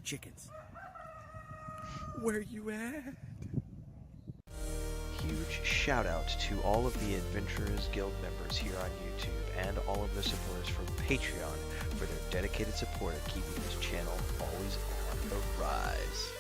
chickens. Where you at? Huge shout out to all of the Adventurers Guild members here on YouTube and all of the supporters from Patreon for their dedicated support of keeping this channel always on the rise.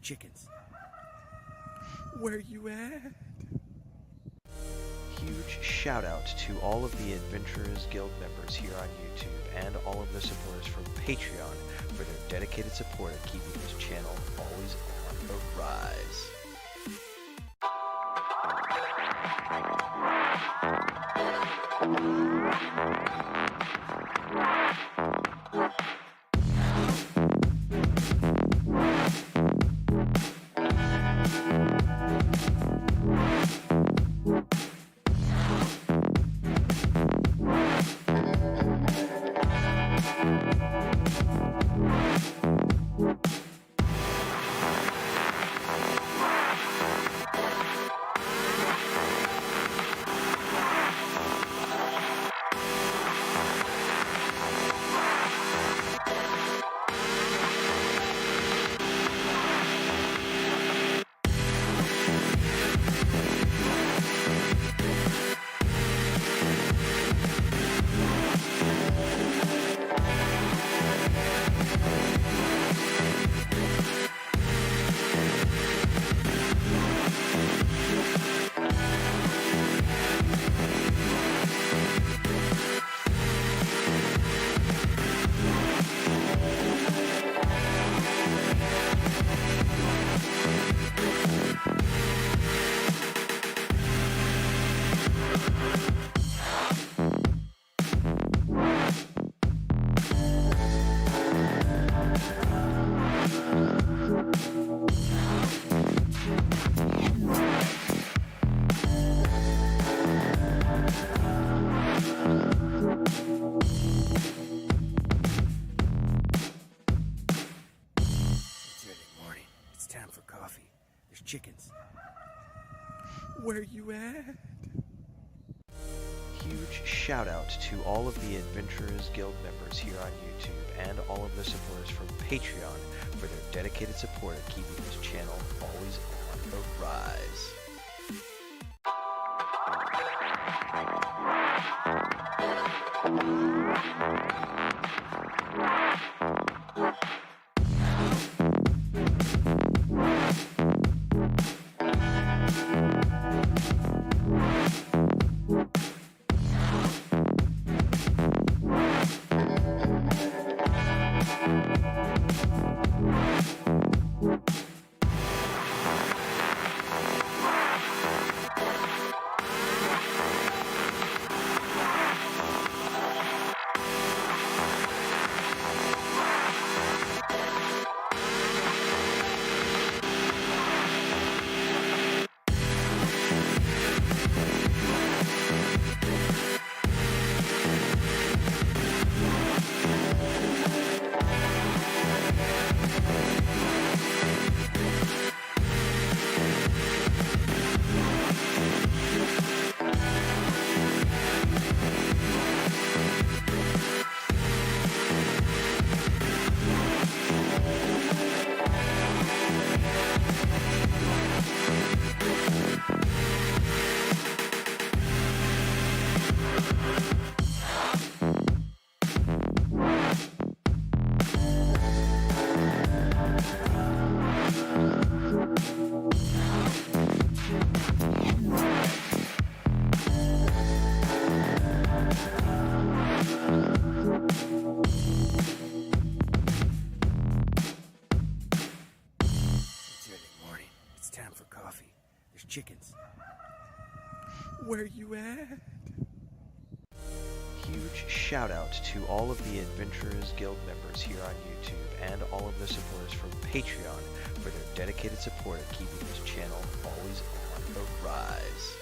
Chickens. Where you at? Huge shout out to all of the Adventurers Guild members here on YouTube and all of the supporters from Patreon for their dedicated support of keeping this channel always on the rise. chickens. Where you at? Huge shout out to all of the Adventurers Guild members here on YouTube and all of the supporters from Patreon for their dedicated support of keeping this channel always on the rise. It's early morning. It's time for coffee. There's chickens. Where you at? Huge shout out to all of the Adventurers Guild members here on YouTube and all of the supporters from Patreon for their dedicated support of keeping this channel always on the rise.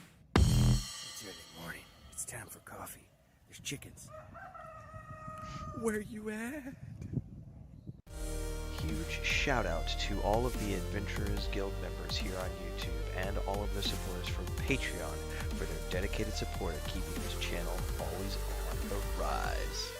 It's early morning. It's time for coffee. There's chickens. Where you at? Huge shout out to all of the Adventurers Guild members here on YouTube and all of the supporters from Patreon for their dedicated support of keeping this channel always on the rise.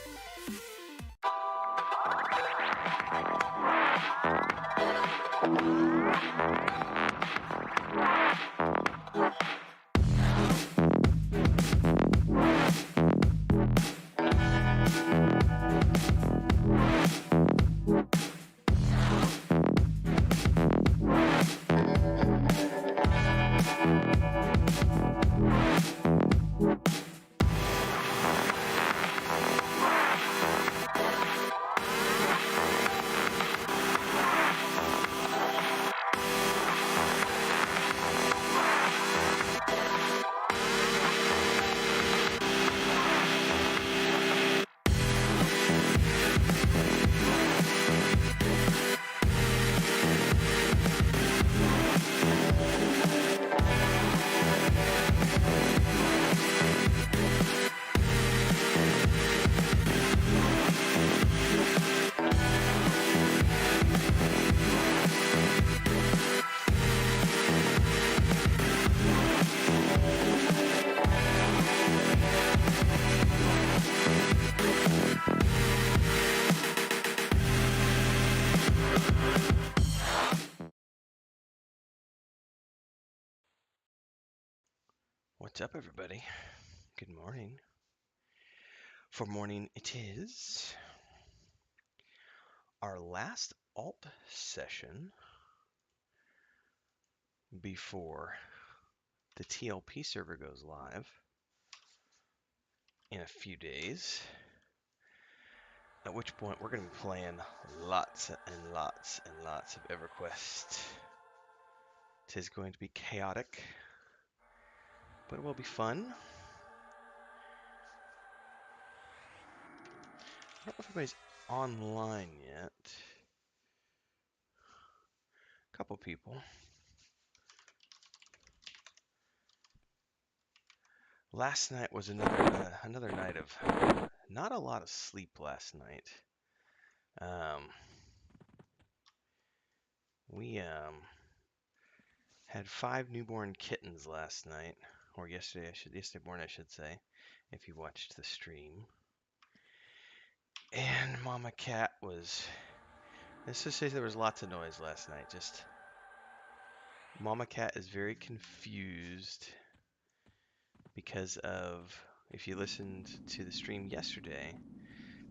What's up, everybody? Good morning. For morning it is. Our last alt session before the TLP server goes live in a few days. At which point we're going to be playing lots and lots and lots of EverQuest. It is going to be chaotic, but it will be fun. I don't know if everybody's online yet. A couple people. Last night was another night of not a lot of sleep last night. We had 5 newborn kittens last night, or yesterday morning I should say, if you watched the stream. And Mama Cat was, let's just say there was lots of noise last night. Just Mama Cat is very confused because of, if you listened to the stream yesterday,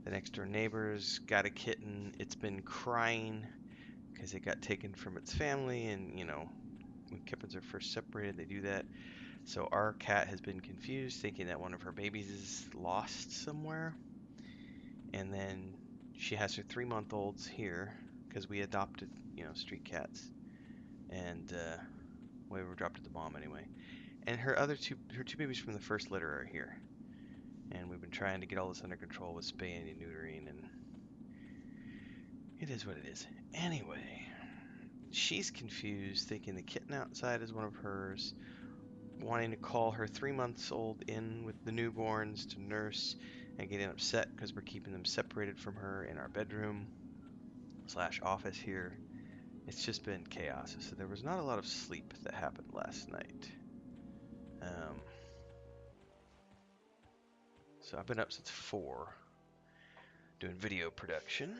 the next door neighbors got a kitten. It's been crying because it got taken from its family, and you know, when kittens are first separated, they do that. So our cat has been confused, thinking that one of her babies is lost somewhere. And then she has her 3-month-olds here because we adopted, street cats. And we were dropped at the mom anyway. And her two babies from the first litter are here. And we've been trying to get all this under control with spaying and neutering, and it is what it is. Anyway, she's confused, thinking the kitten outside is one of hers, wanting to call her 3-month-old in with the newborns to nurse, and getting upset because we're keeping them separated from her in our bedroom / office here. It's just been chaos. So there was not a lot of sleep that happened last night. So I've been up since 4 doing video production.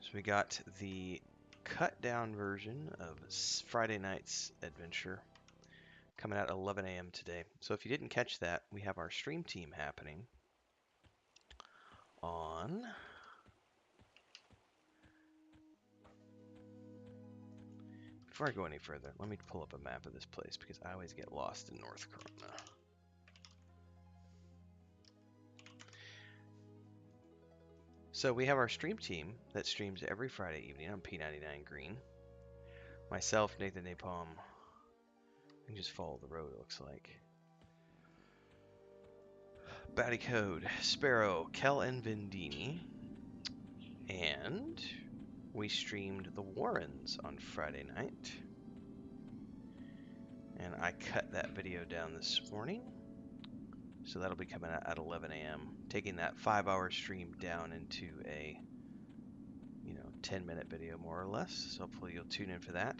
So we got the cut down version of Friday night's adventure coming out at 11 a.m. today. So if you didn't catch that, we have our stream team happening on Before I go any further, let me pull up a map of this place because I always get lost in North Corona. So we have our stream team that streams every Friday evening on P99 Green. Myself, Nathan Napalm. You can just follow the road, it looks like. Batty Code, Sparrow, Kel and Vendini. And we streamed The Warrens on Friday night. And I cut that video down this morning. So that'll be coming out at 11 a.m. Taking that 5-hour stream down into a 10-minute video more or less. So hopefully you'll tune in for that.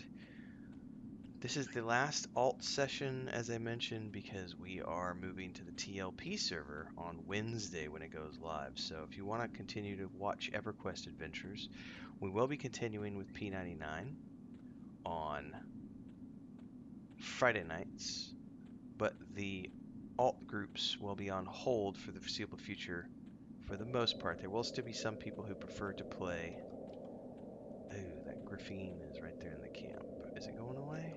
This is the last alt session, as I mentioned, because we are moving to the TLP server on Wednesday when it goes live. So if you want to continue to watch EverQuest adventures, we will be continuing with P99 on Friday nights, but the alt groups will be on hold for the foreseeable future for the most part. There will still be some people who prefer to play. Ooh, that graphene is right there in the camp. Is it going away?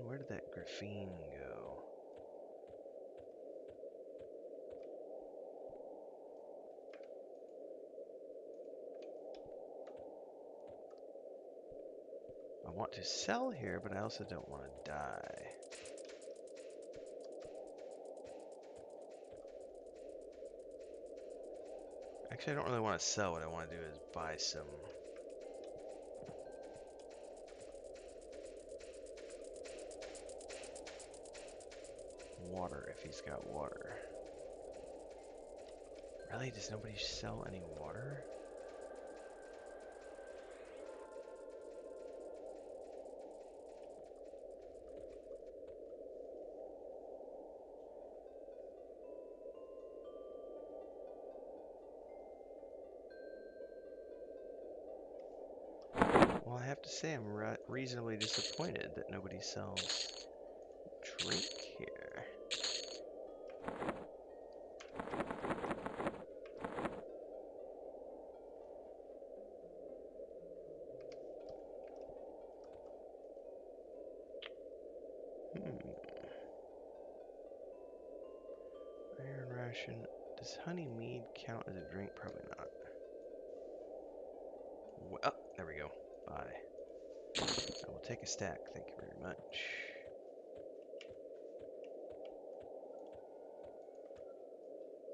Where did that graphene go? I want to sell here, but I also don't want to die. Actually, I don't really want to sell. What I want to do is buy some water if he's got water. Really? Does nobody sell any water? Well, I have to say I'm reasonably disappointed that nobody sells drink here. Iron ration. Does honey mead count as a drink? Probably not. Well, there we go. Bye. I will take a stack. Thank you very much.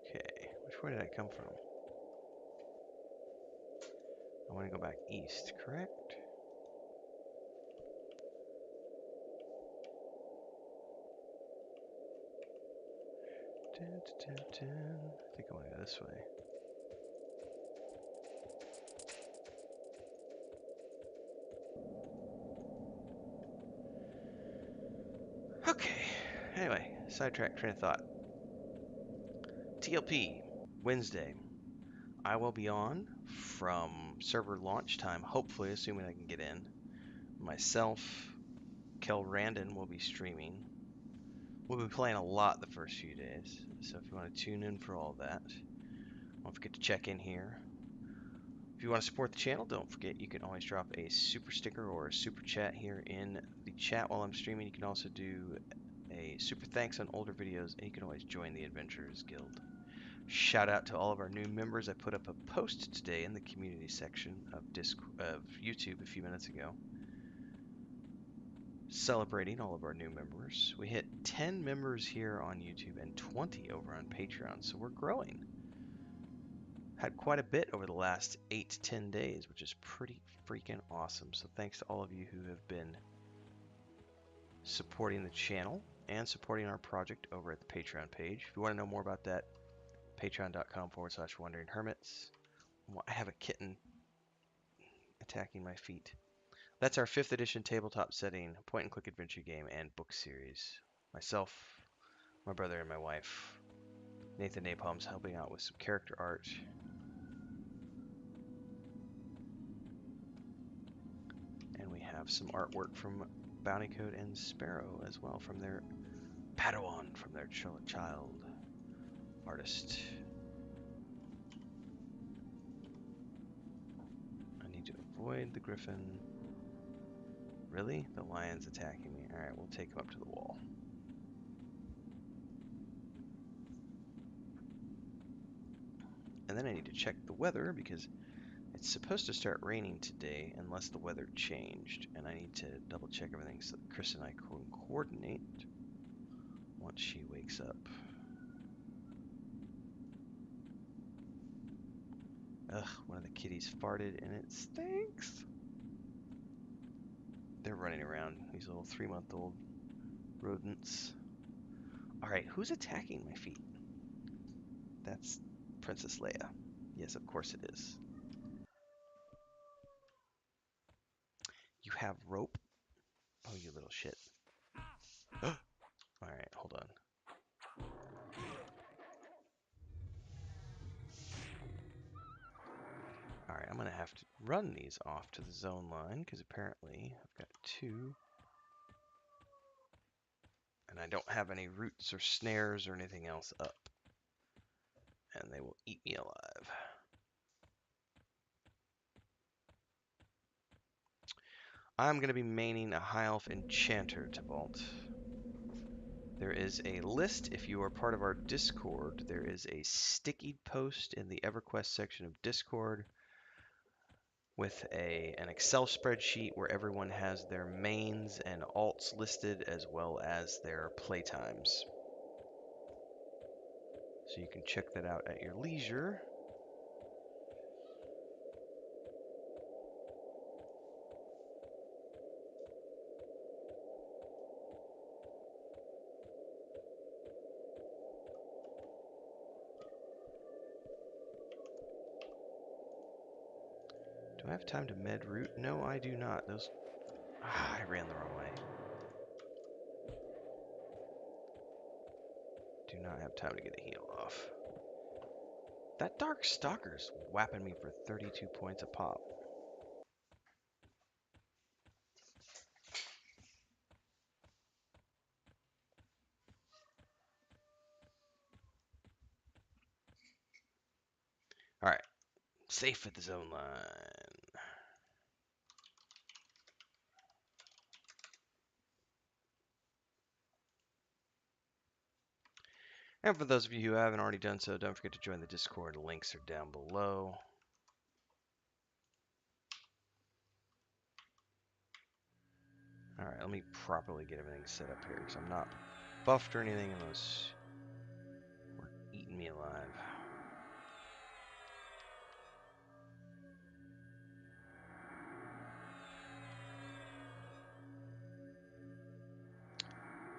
Okay, which way did I come from? I want to go back east, correct? Dun, dun, dun, dun. I think I want to go this way. Okay, anyway, sidetrack train of thought. TLP, Wednesday. I will be on from server launch time, hopefully, assuming I can get in. Myself, Kel Randon will be streaming. We'll be playing a lot the first few days, so if you want to tune in for all that, don't forget to check in here. If you want to support the channel, don't forget you can always drop a super sticker or a super chat here in the chat while I'm streaming. You can also do a super thanks on older videos, and you can always join the Adventurers Guild. Shout out to all of our new members. I put up a post today in the community section of YouTube a few minutes ago, celebrating all of our new members. We hit 10 members here on YouTube and 20 over on Patreon, so we're growing. Had quite a bit over the last 8 to 10 days, which is pretty freaking awesome. So thanks to all of you who have been supporting the channel and supporting our project over at the Patreon page. If you want to know more about that, patreon.com/wandering hermits. I have a kitten attacking my feet. That's our 5th edition tabletop setting, point and click adventure game and book series. Myself, my brother, and my wife. Nathan Napalm's helping out with some character art. And we have some artwork from Bounty Code and Sparrow as well, from their Padawan, from their child artist. I need to avoid the griffin. Really? The lion's attacking me. Alright, we'll take him up to the wall. And then I need to check the weather because it's supposed to start raining today unless the weather changed. And I need to double check everything so that Chris and I can coordinate once she wakes up. Ugh, one of the kitties farted and it stinks. They're running around, these little 3-month-old rodents. Alright, who's attacking my feet? That's Princess Leia. Yes, of course it is. You have rope? Oh, you little shit. Alright, hold on. Alright, I'm gonna have to run these off to the zone line, because apparently I've got 2. And I don't have any roots or snares or anything else up. And they will eat me alive. I'm going to be maining a High Elf Enchanter to vault. There is a list if you are part of our Discord. There is a sticky post in the EverQuest section of Discord with an Excel spreadsheet where everyone has their mains and alts listed as well as their playtimes. So you can check that out at your leisure. Do I have time to med root? No, I do not. I ran the wrong way. Do not have time to get a heal off. That Dark Stalker's whapping me for 32 points a pop. Safe at the zone line. And for those of you who haven't already done so, don't forget to join the Discord. The links are down below. Alright, let me properly get everything set up here, because I'm not buffed or anything unless we're eating me alive.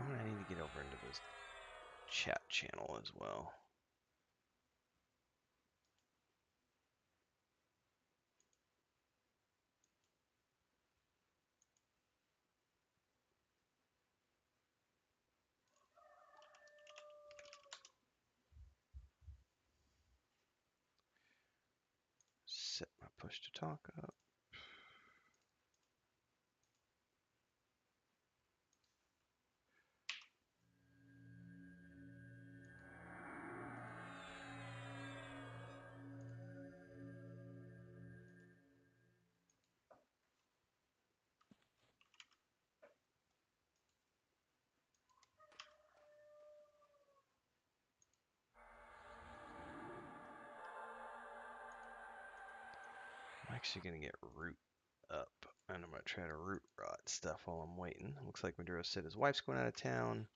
Oh, I need to get over into this chat channel as well. Set my push to talk up. I'm actually going to get root up, and I'm going to try to root rot stuff while I'm waiting. Looks like Maduro said his wife's going out of town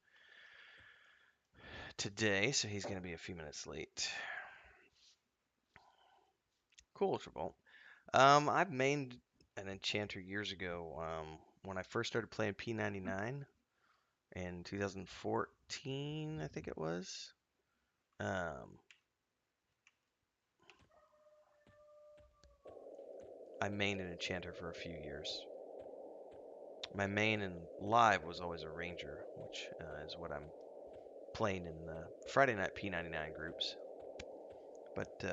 today, so he's going to be a few minutes late. Cool, Ultravolt. I mained an enchanter years ago when I first started playing P99 in 2014, I think it was. I mained an enchanter for a few years. My main in live was always a ranger, which is what I'm playing in the Friday night P99 groups. But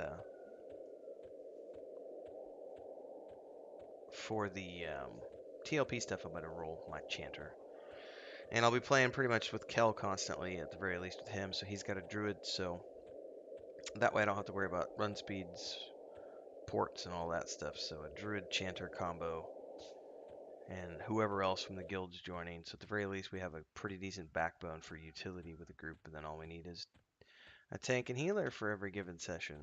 for the TLP stuff, I'm going to roll my chanter. And I'll be playing pretty much with Kel constantly, at the very least with him, so he's got a druid, so that way I don't have to worry about run speeds, ports, and all that stuff. So a druid chanter combo, and whoever else from the guild's joining. So at the very least, we have a pretty decent backbone for utility with the group, and then all we need is a tank and healer for every given session.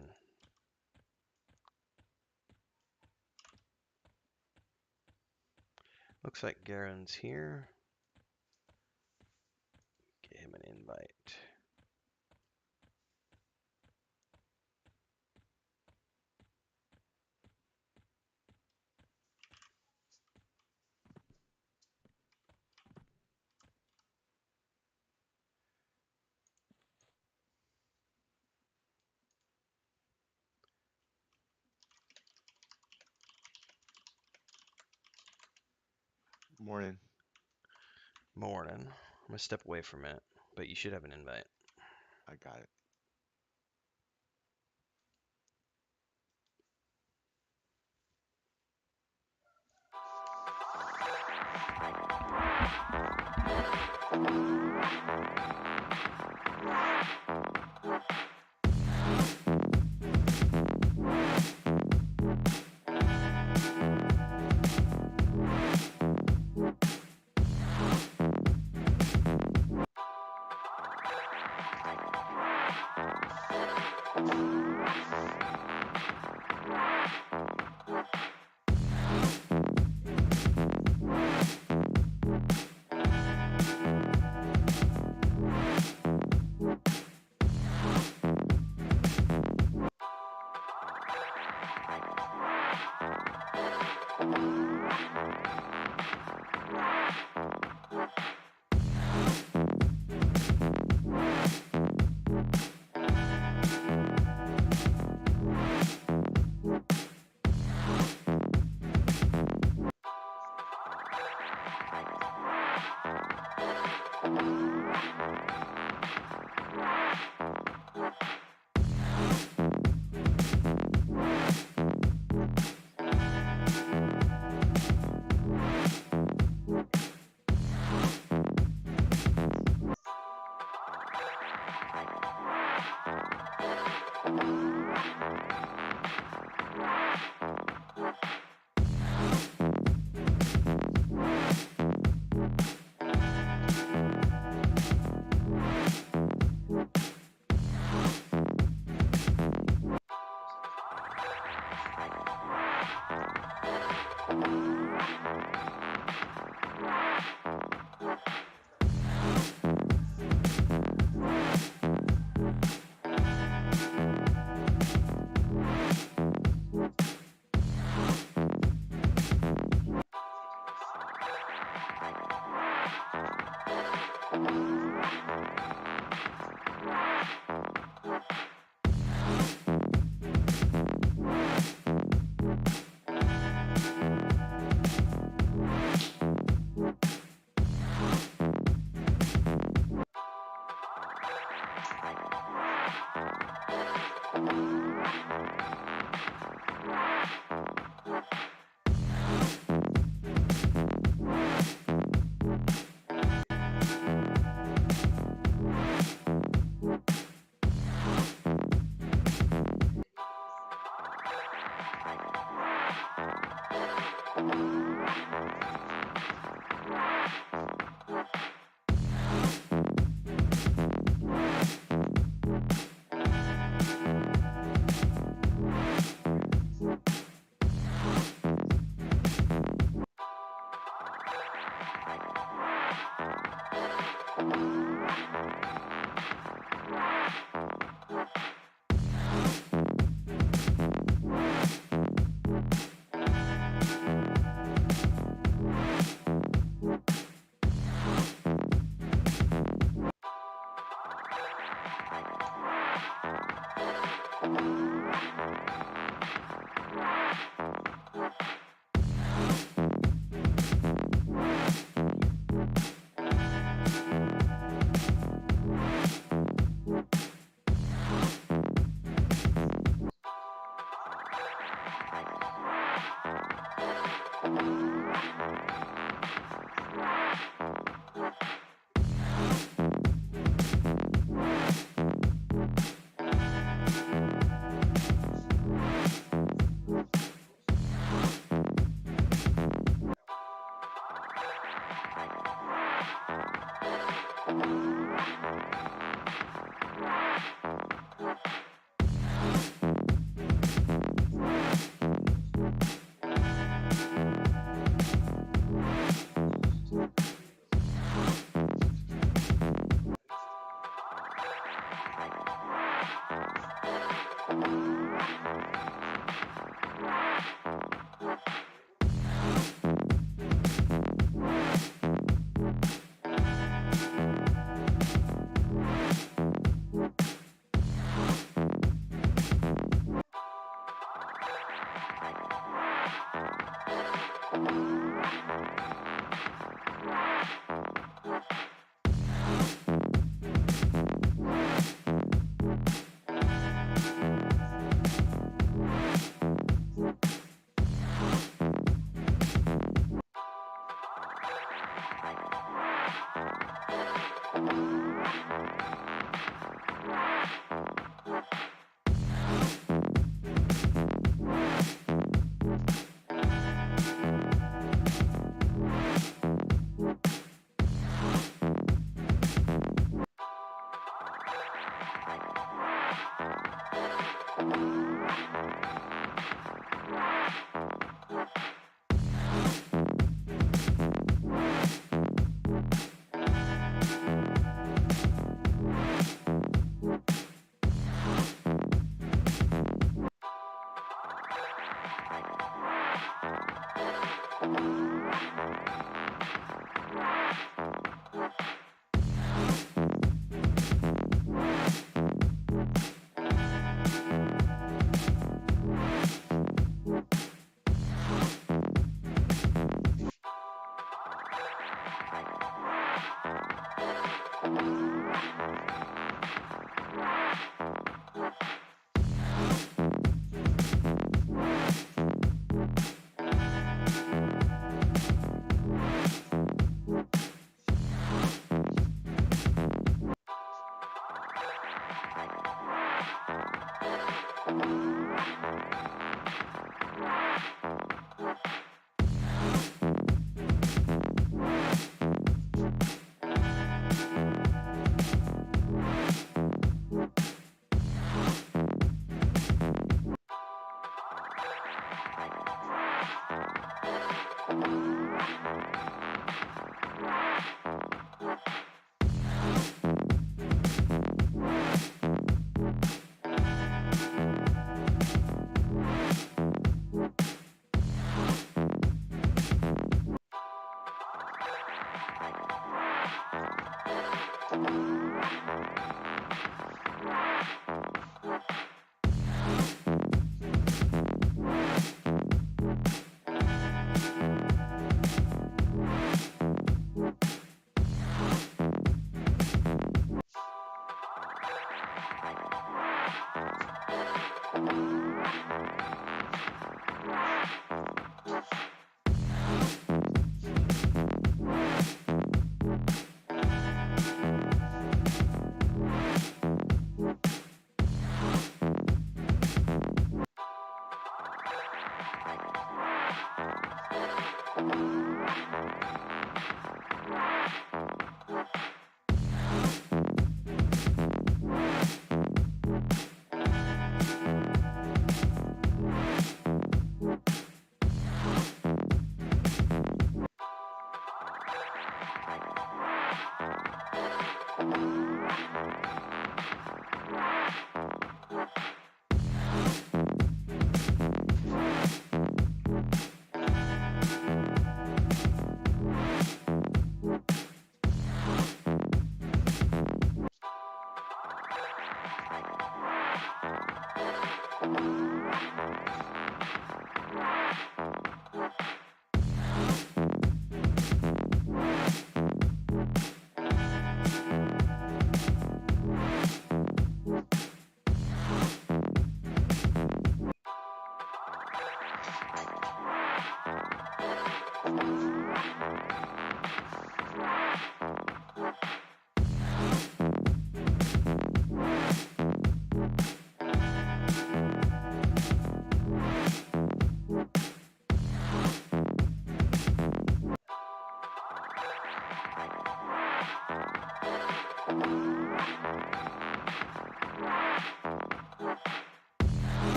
Looks like Garen's here. Get him an invite. Morning. Morning. I'm gonna step away from it, but you should have an invite. I got it.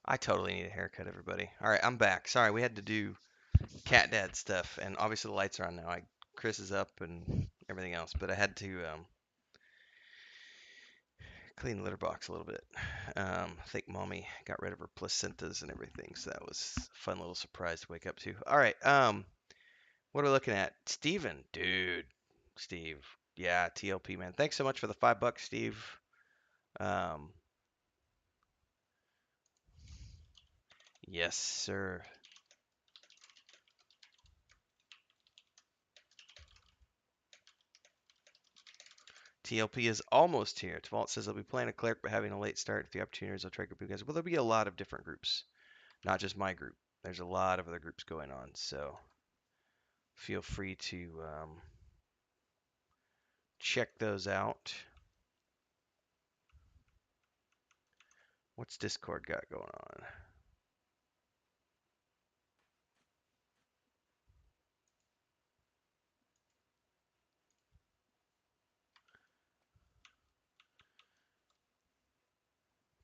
I totally need a haircut, everybody. All right, I'm back. Sorry, we had to do cat dad stuff, and obviously the lights are on now. Chris is up and everything else, but I had to clean the litter box a little bit. I think mommy got rid of her placentas and everything, so that was a fun little surprise to wake up to. All right, what are we looking at? Steven, dude, Steve, yeah, TLP man. Thanks so much for the $5, Steve. Um, yes, sir. TLP is almost here. Tvalt says I'll be playing a cleric but having a late start. If the opportunity is, I'll try group you guys. Well, there'll be a lot of different groups, not just my group. There's a lot of other groups going on, so feel free to check those out. What's Discord got going on?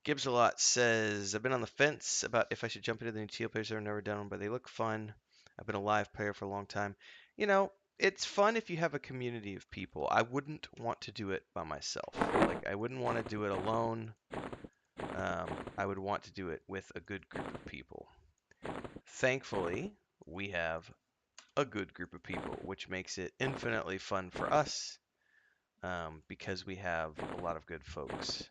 Gibbs a lot says I've been on the fence about if I should jump into the new TLPs. I've never done them, but they look fun. I've been a live player for a long time. You know, it's fun if you have a community of people. I wouldn't want to do it by myself. Like I wouldn't want to do it alone. I would want to do it with a good group of people. Thankfully, we have a good group of people, which makes it infinitely fun for us because we have a lot of good folks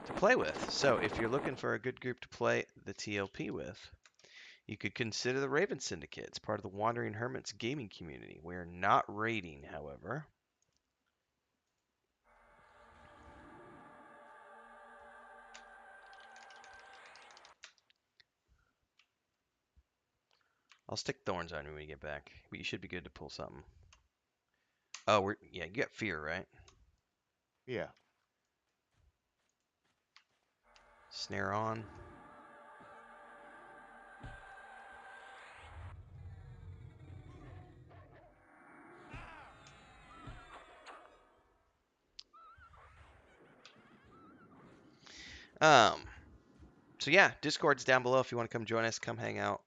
to play with. So if you're looking for a good group to play the TLP with, you could consider the Raven Syndicate. It's part of the Wandering Hermits gaming community. We're not raiding, however. I'll stick thorns on you when we get back, but you should be good to pull something. Oh, yeah, you got fear, right? Yeah. Snare on. So yeah, Discord's down below if you want to come join us, come hang out.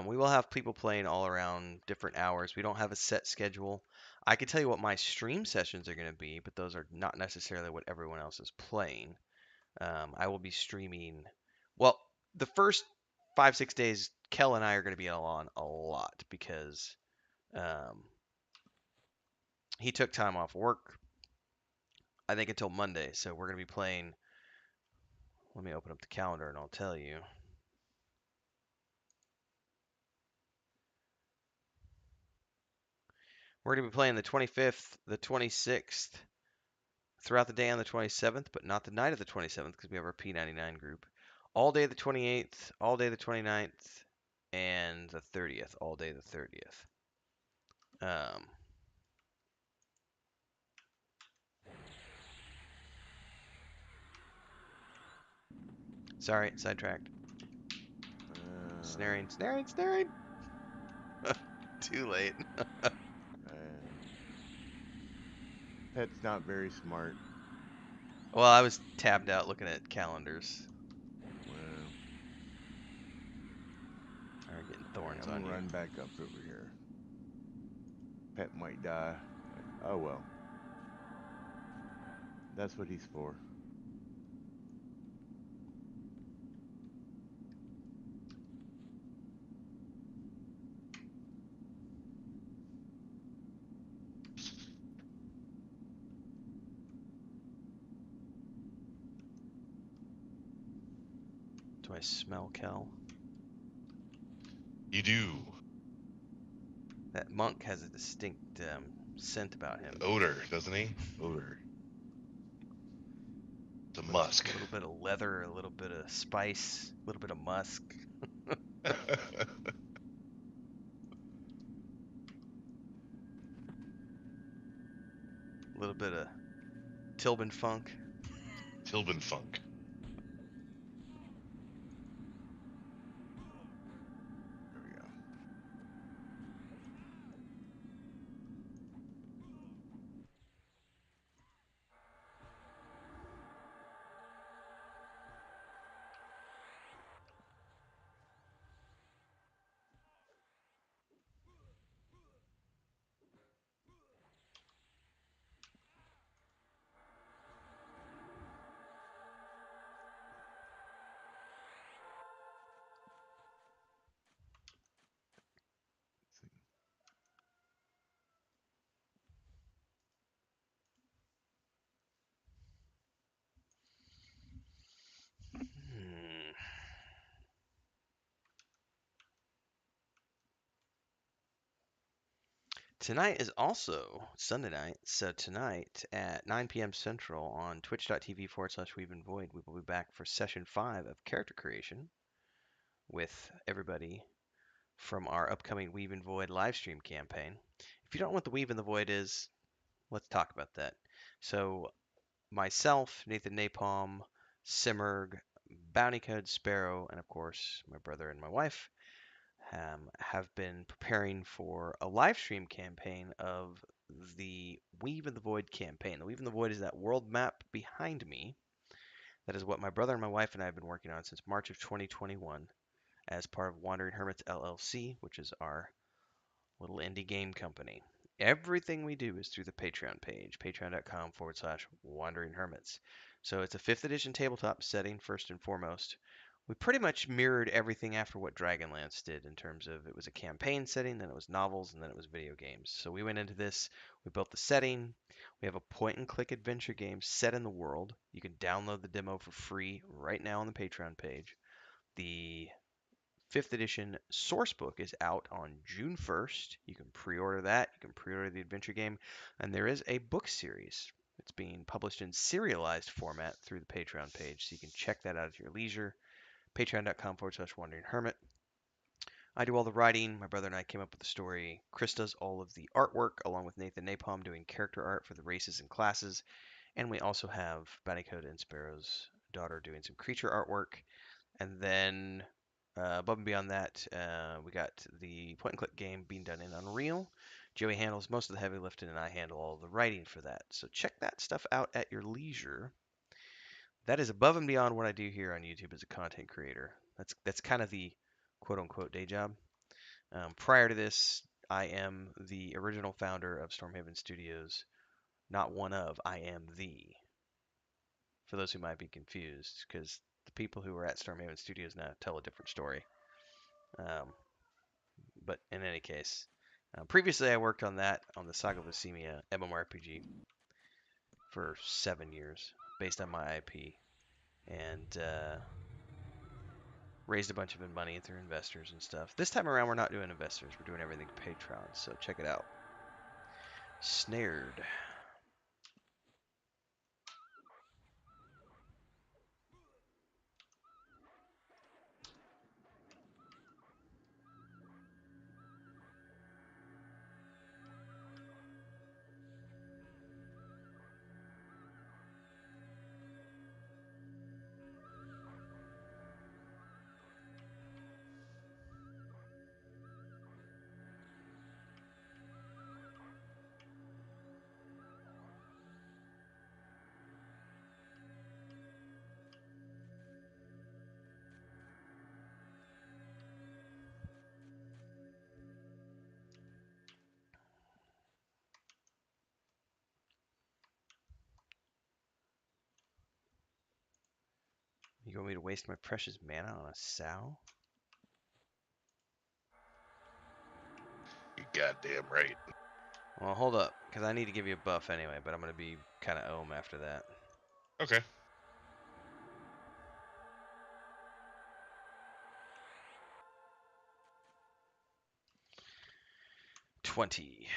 We will have people playing all around different hours. We don't have a set schedule. I can tell you what my stream sessions are going to be, but those are not necessarily what everyone else is playing. I will be streaming. Well, the first 5-6 days, Kel and I are going to be on a lot because he took time off work, I think until Monday. So we're going to be playing. Let me open up the calendar and I'll tell you. We're going to be playing the 25th, the 26th, throughout the day on the 27th, but not the night of the 27th because we have our P99 group. All day the 28th, all day the 29th, and the 30th, all day the 30th. Sorry, sidetracked. Snaring. Too late. Pet's not very smart. Well, I was tabbed out looking at calendars. Well, Alright, getting thorns I'm on gonna you. run back up over here. Pet might die. Oh well. That's what he's for. Do I smell Kel? You do. That monk has a distinct scent about him. Odor, doesn't he? Odor. It's a musk. A little bit of leather, a little bit of spice, a little bit of musk. A little bit of Tilbin funk. Tilbin funk. There we go. Hmm. Tonight is also Sunday night, so tonight at 9 p.m. Central on twitch.tv/Weave and Void, we will be back for session 5 of character creation with everybody from our upcoming Weave and Void live stream campaign. If you don't know what the Weave and the Void is, let's talk about that. So, myself, Nathan Napalm, Simmerg, Bounty Code Sparrow, and of course, my brother and my wife have been preparing for a live stream campaign of the Weave and the Void campaign. The Weave and the Void is that world map behind me. That is what my brother and my wife and I have been working on since March of 2021 as part of Wandering Hermits LLC, which is our little indie game company. Everything we do is through the Patreon page, patreon.com/Wandering Hermits. So it's a 5th edition tabletop setting, first and foremost. We pretty much mirrored everything after what Dragonlance did in terms of it was a campaign setting, then it was novels, and then it was video games. So we went into this, we built the setting. We have a point and click adventure game set in the world. You can download the demo for free right now on the Patreon page. The 5th edition source book is out on June 1st. You can pre-order that. You can pre-order the adventure game. And there is a book series. It's being published in serialized format through the Patreon page, so you can check that out at your leisure. Patreon.com/Wandering Hermit. I do all the writing. My brother and I came up with the story. Chris does all of the artwork, along with Nathan Napalm doing character art for the races and classes. And we also have Bounty Code and Sparrow's daughter doing some creature artwork. And then above and beyond that, we got the point and click game being done in Unreal. Joey handles most of the heavy lifting, and I handle all the writing for that. So check that stuff out at your leisure. That is above and beyond what I do here on YouTube as a content creator. That's kind of the quote unquote day job. Prior to this, I am the original founder of Stormhaven Studios. Not one of, I am the. For those who might be confused, because the people who are at Stormhaven Studios now tell a different story. But in any case, previously I worked on that on the Saga of Lucemia mmorpg for 7 years, based on my IP, and raised a bunch of money through investors and stuff. This time around, we're not doing investors; we're doing everything Patreon. So check it out. Snared. You want me to waste my precious mana on a sow? You goddamn right. Well, hold up, because I need to give you a buff anyway, but I'm going to be kind of ohm after that. Okay. 20.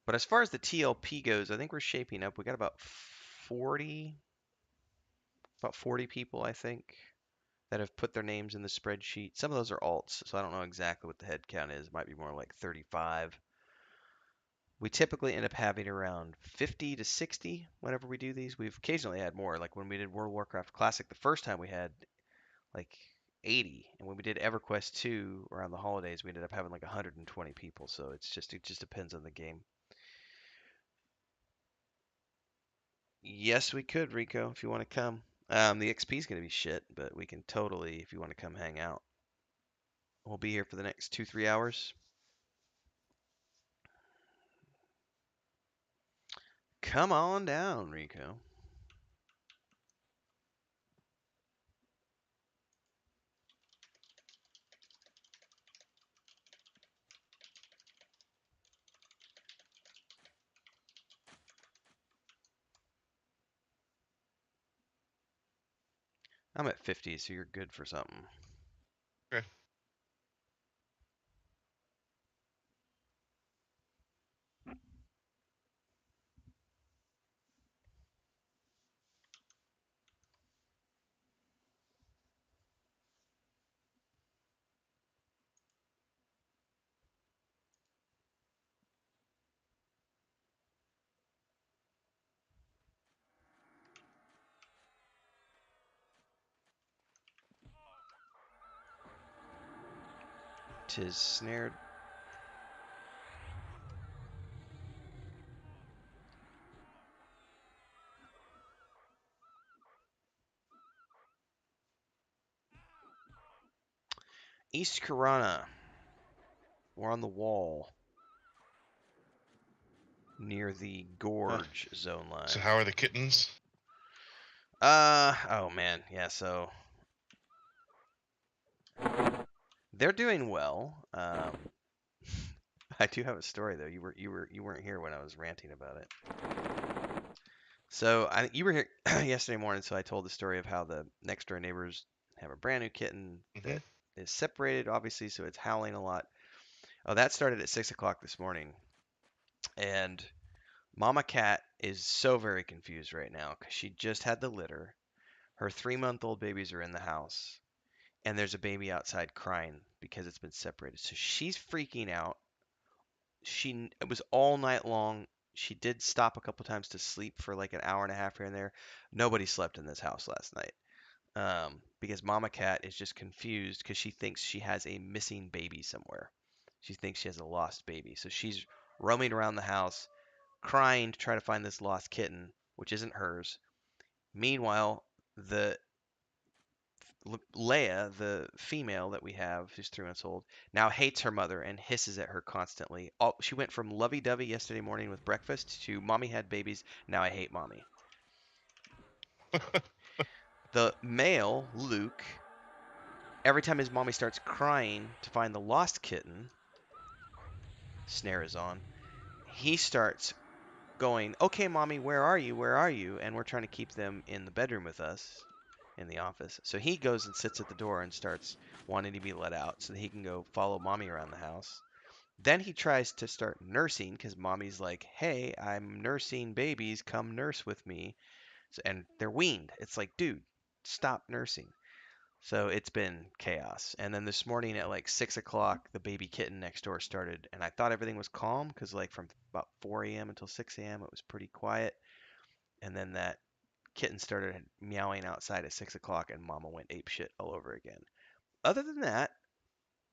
But But as far as the TLP goes, I think we're shaping up. We got about 40 people, I think, that have put their names in the spreadsheet. Some of those are alts, so I don't know exactly what the head count is. It might be more like 35. We typically end up having around 50 to 60 whenever we do these. We've occasionally had more. Like when we did World of Warcraft Classic, the first time we had like 80, and when we did EverQuest 2 around the holidays, we ended up having like 120 people. So it just depends on the game. Yes, we could, Rico, if you want to come. The XP is going to be shit, but we can totally, if you want to come hang out. We'll be here for the next 2-3 hours. Come on down, Rico. I'm at 50, so you're good for something. Okay. Tis snared. East Karana. We're on the wall near the gorge zone line. So how are the kittens? Oh man, yeah, so they're doing well. I do have a story though. You weren't here when I was ranting about it. So you were here yesterday morning, so I told the story of how the next door neighbors have a brand new kitten Mm-hmm. that is separated, obviously, so it's howling a lot. Oh, that started at 6 o'clock this morning, and Mama Cat is so very confused right now because she just had the litter. Her 3-month-old babies are in the house, and there's a baby outside crying because it's been separated. So she's freaking out. It was all night long. She did stop a couple times to sleep for like an hour and a half here and there. Nobody slept in this house last night because Mama Cat is just confused because she thinks she has a missing baby somewhere. She thinks she has a lost baby. So she's roaming around the house crying to try to find this lost kitten, which isn't hers. Meanwhile, the Leia, the female that we have, who's 3 months old, now hates her mother and hisses at her constantly. She went from lovey-dovey yesterday morning with breakfast to mommy had babies, now I hate mommy. The male, Luke, every time his mommy starts crying to find the lost kitten, snare is on, he starts going, okay, mommy, where are you? Where are you? And we're trying to keep them in the bedroom with us in the office. So he goes and sits at the door and starts wanting to be let out so that he can go follow mommy around the house. Then he tries to start nursing because mommy's like, hey, I'm nursing babies. Come nurse with me. And they're weaned. It's like, dude, stop nursing. So it's been chaos. And then this morning at like 6 o'clock, the baby kitten next door started. And I thought everything was calm because, like, from about 4 a.m. until 6 a.m., it was pretty quiet. And then that kitten started meowing outside at 6 o'clock, and Mama went apeshit all over again. Other than that,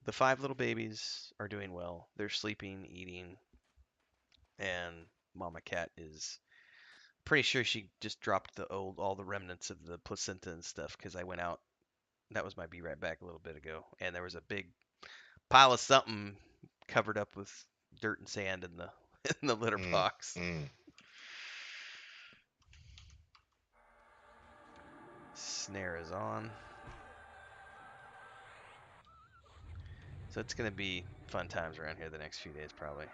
the 5 little babies are doing well. They're sleeping, eating, and Mama Cat is pretty sure she just dropped all the remnants of the placenta and stuff because I went out. That was my be right back a little bit ago, and there was a big pile of something covered up with dirt and sand in the in the litter box. Snare is on. So it's going to be fun times around here the next few days, probably.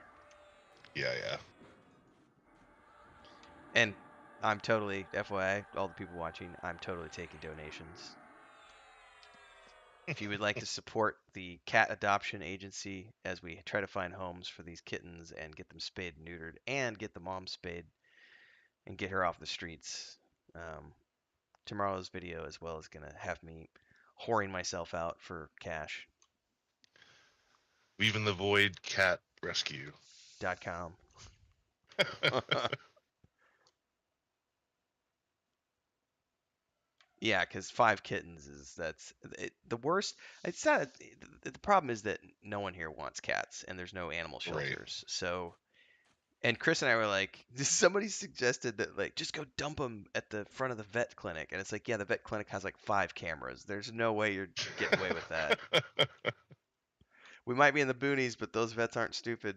Yeah, yeah. And I'm totally, FYI, all the people watching, I'm totally taking donations. If you would like to support the cat adoption agency as we try to find homes for these kittens and get them spayed and neutered and get the mom spayed and get her off the streets, tomorrow's video as well is going to have me whoring myself out for cash. Weave in the Void Cat Rescue. .com. Yeah, because 5 kittens the worst. It's not. The problem is that no one here wants cats, and there's no animal Right. shelters. So, and Chris and I were like, somebody suggested that like just go dump them at the front of the vet clinic, and it's like, yeah, the vet clinic has like 5 cameras. There's no way you're getting away with that. We might be in the boonies, but those vets aren't stupid.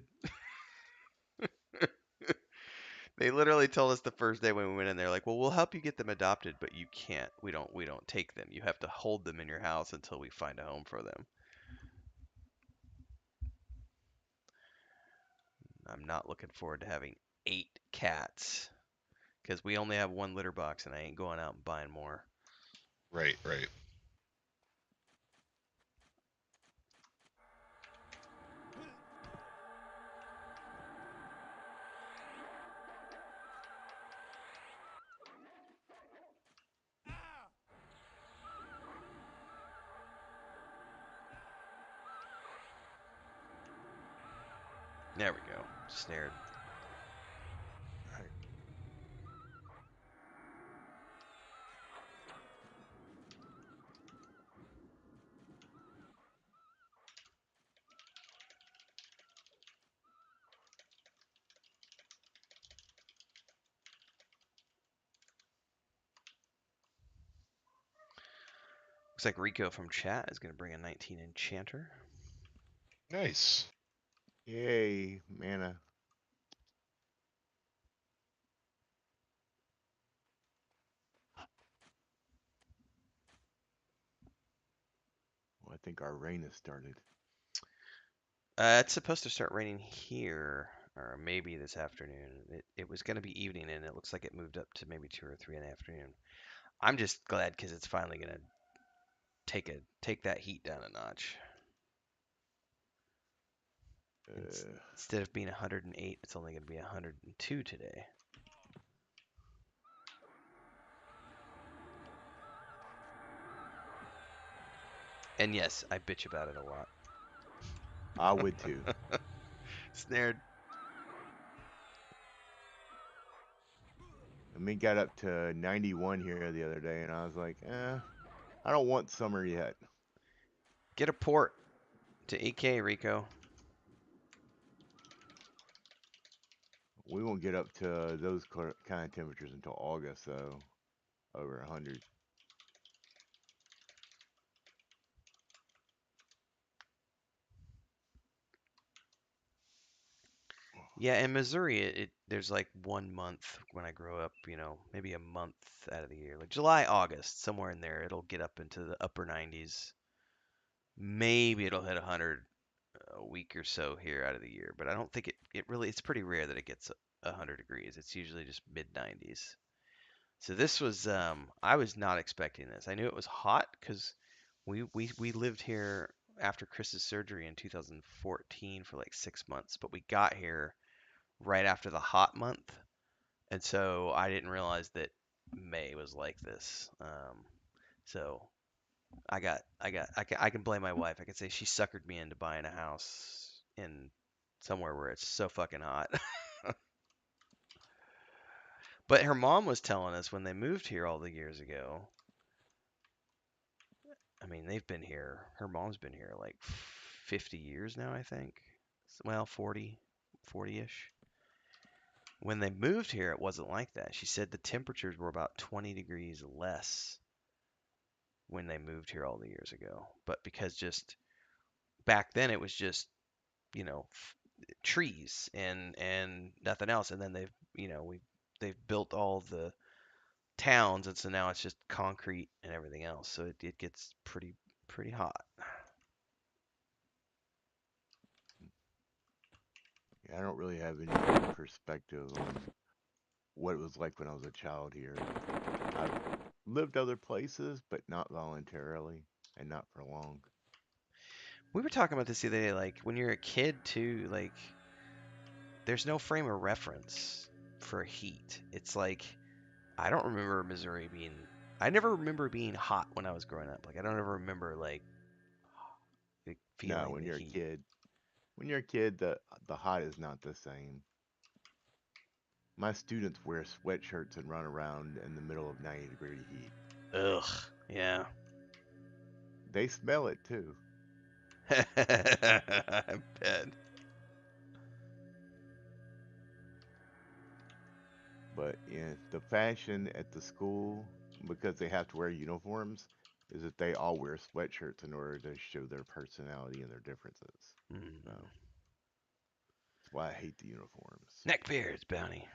They literally told us the first day when we went in there, like, well, we'll help you get them adopted, but you can't. We don't take them. You have to hold them in your house until we find a home for them. I'm not looking forward to having 8 cats because we only have 1 litter box, and I ain't going out and buying more. Right, right. There we go. Snared. Looks like Rico from chat is going to bring a 19 enchanter. Nice. Yay, mana. Well, I think our rain has started. It's supposed to start raining here, or maybe this afternoon. It was going to be evening, and it looks like it moved up to maybe 2 or 3 in the afternoon. I'm just glad because it's finally going to take that heat down a notch. Instead of being 108, it's only going to be 102 today. And yes, I bitch about it a lot. I would too. Snared. And we got up to 91 here the other day, and I was like, I don't want summer yet. Get a port to EK, Rico. We won't get up to those kind of temperatures until August, though. Over 100. Yeah, in Missouri, there's like 1 month when I grow up, maybe a month out of the year, like July, August, somewhere in there, it'll get up into the upper 90s. Maybe it'll hit 100 a week or so here out of the year, but I don't think it's pretty rare that it gets 100 degrees. It's usually just mid 90s. So this was, I was not expecting this. I knew it was hot because we lived here after Chris's surgery in 2014 for like 6 months, but we got here right after the hot month, and so I didn't realize that May was like this. So I can blame my wife. I can say she suckered me into buying a house in somewhere where it's so fucking hot. But her mom was telling us when they moved here all the years ago. I mean, they've been here. Her mom's been here like 50 years now, I think. Well, 40-ish. When they moved here, it wasn't like that. She said the temperatures were about 20 degrees less when they moved here all the years ago. But because just back then it was just, trees and nothing else. And then they've built all the towns, and so now it's just concrete and everything else. So it gets pretty hot. Yeah, I don't really have any perspective on what it was like when I was a child here. I've lived other places, but not voluntarily. and not for long. We were talking about this the other day, like when you're a kid too, like there's no frame of reference for heat. It's like I don't remember Missouri being. I never remember being hot when I was growing up. Like I don't ever remember like No, feeling when the you're a heat. kid, the hot is not the same. My students wear sweatshirts and run around in the middle of 90-degree heat. Ugh. Yeah. They smell it too. I bet. But yeah, the fashion at the school, because they have to wear uniforms, is that they all wear sweatshirts in order to show their personality and their differences. So Mm. that's why I hate the uniforms. Neckbeards, Bounty.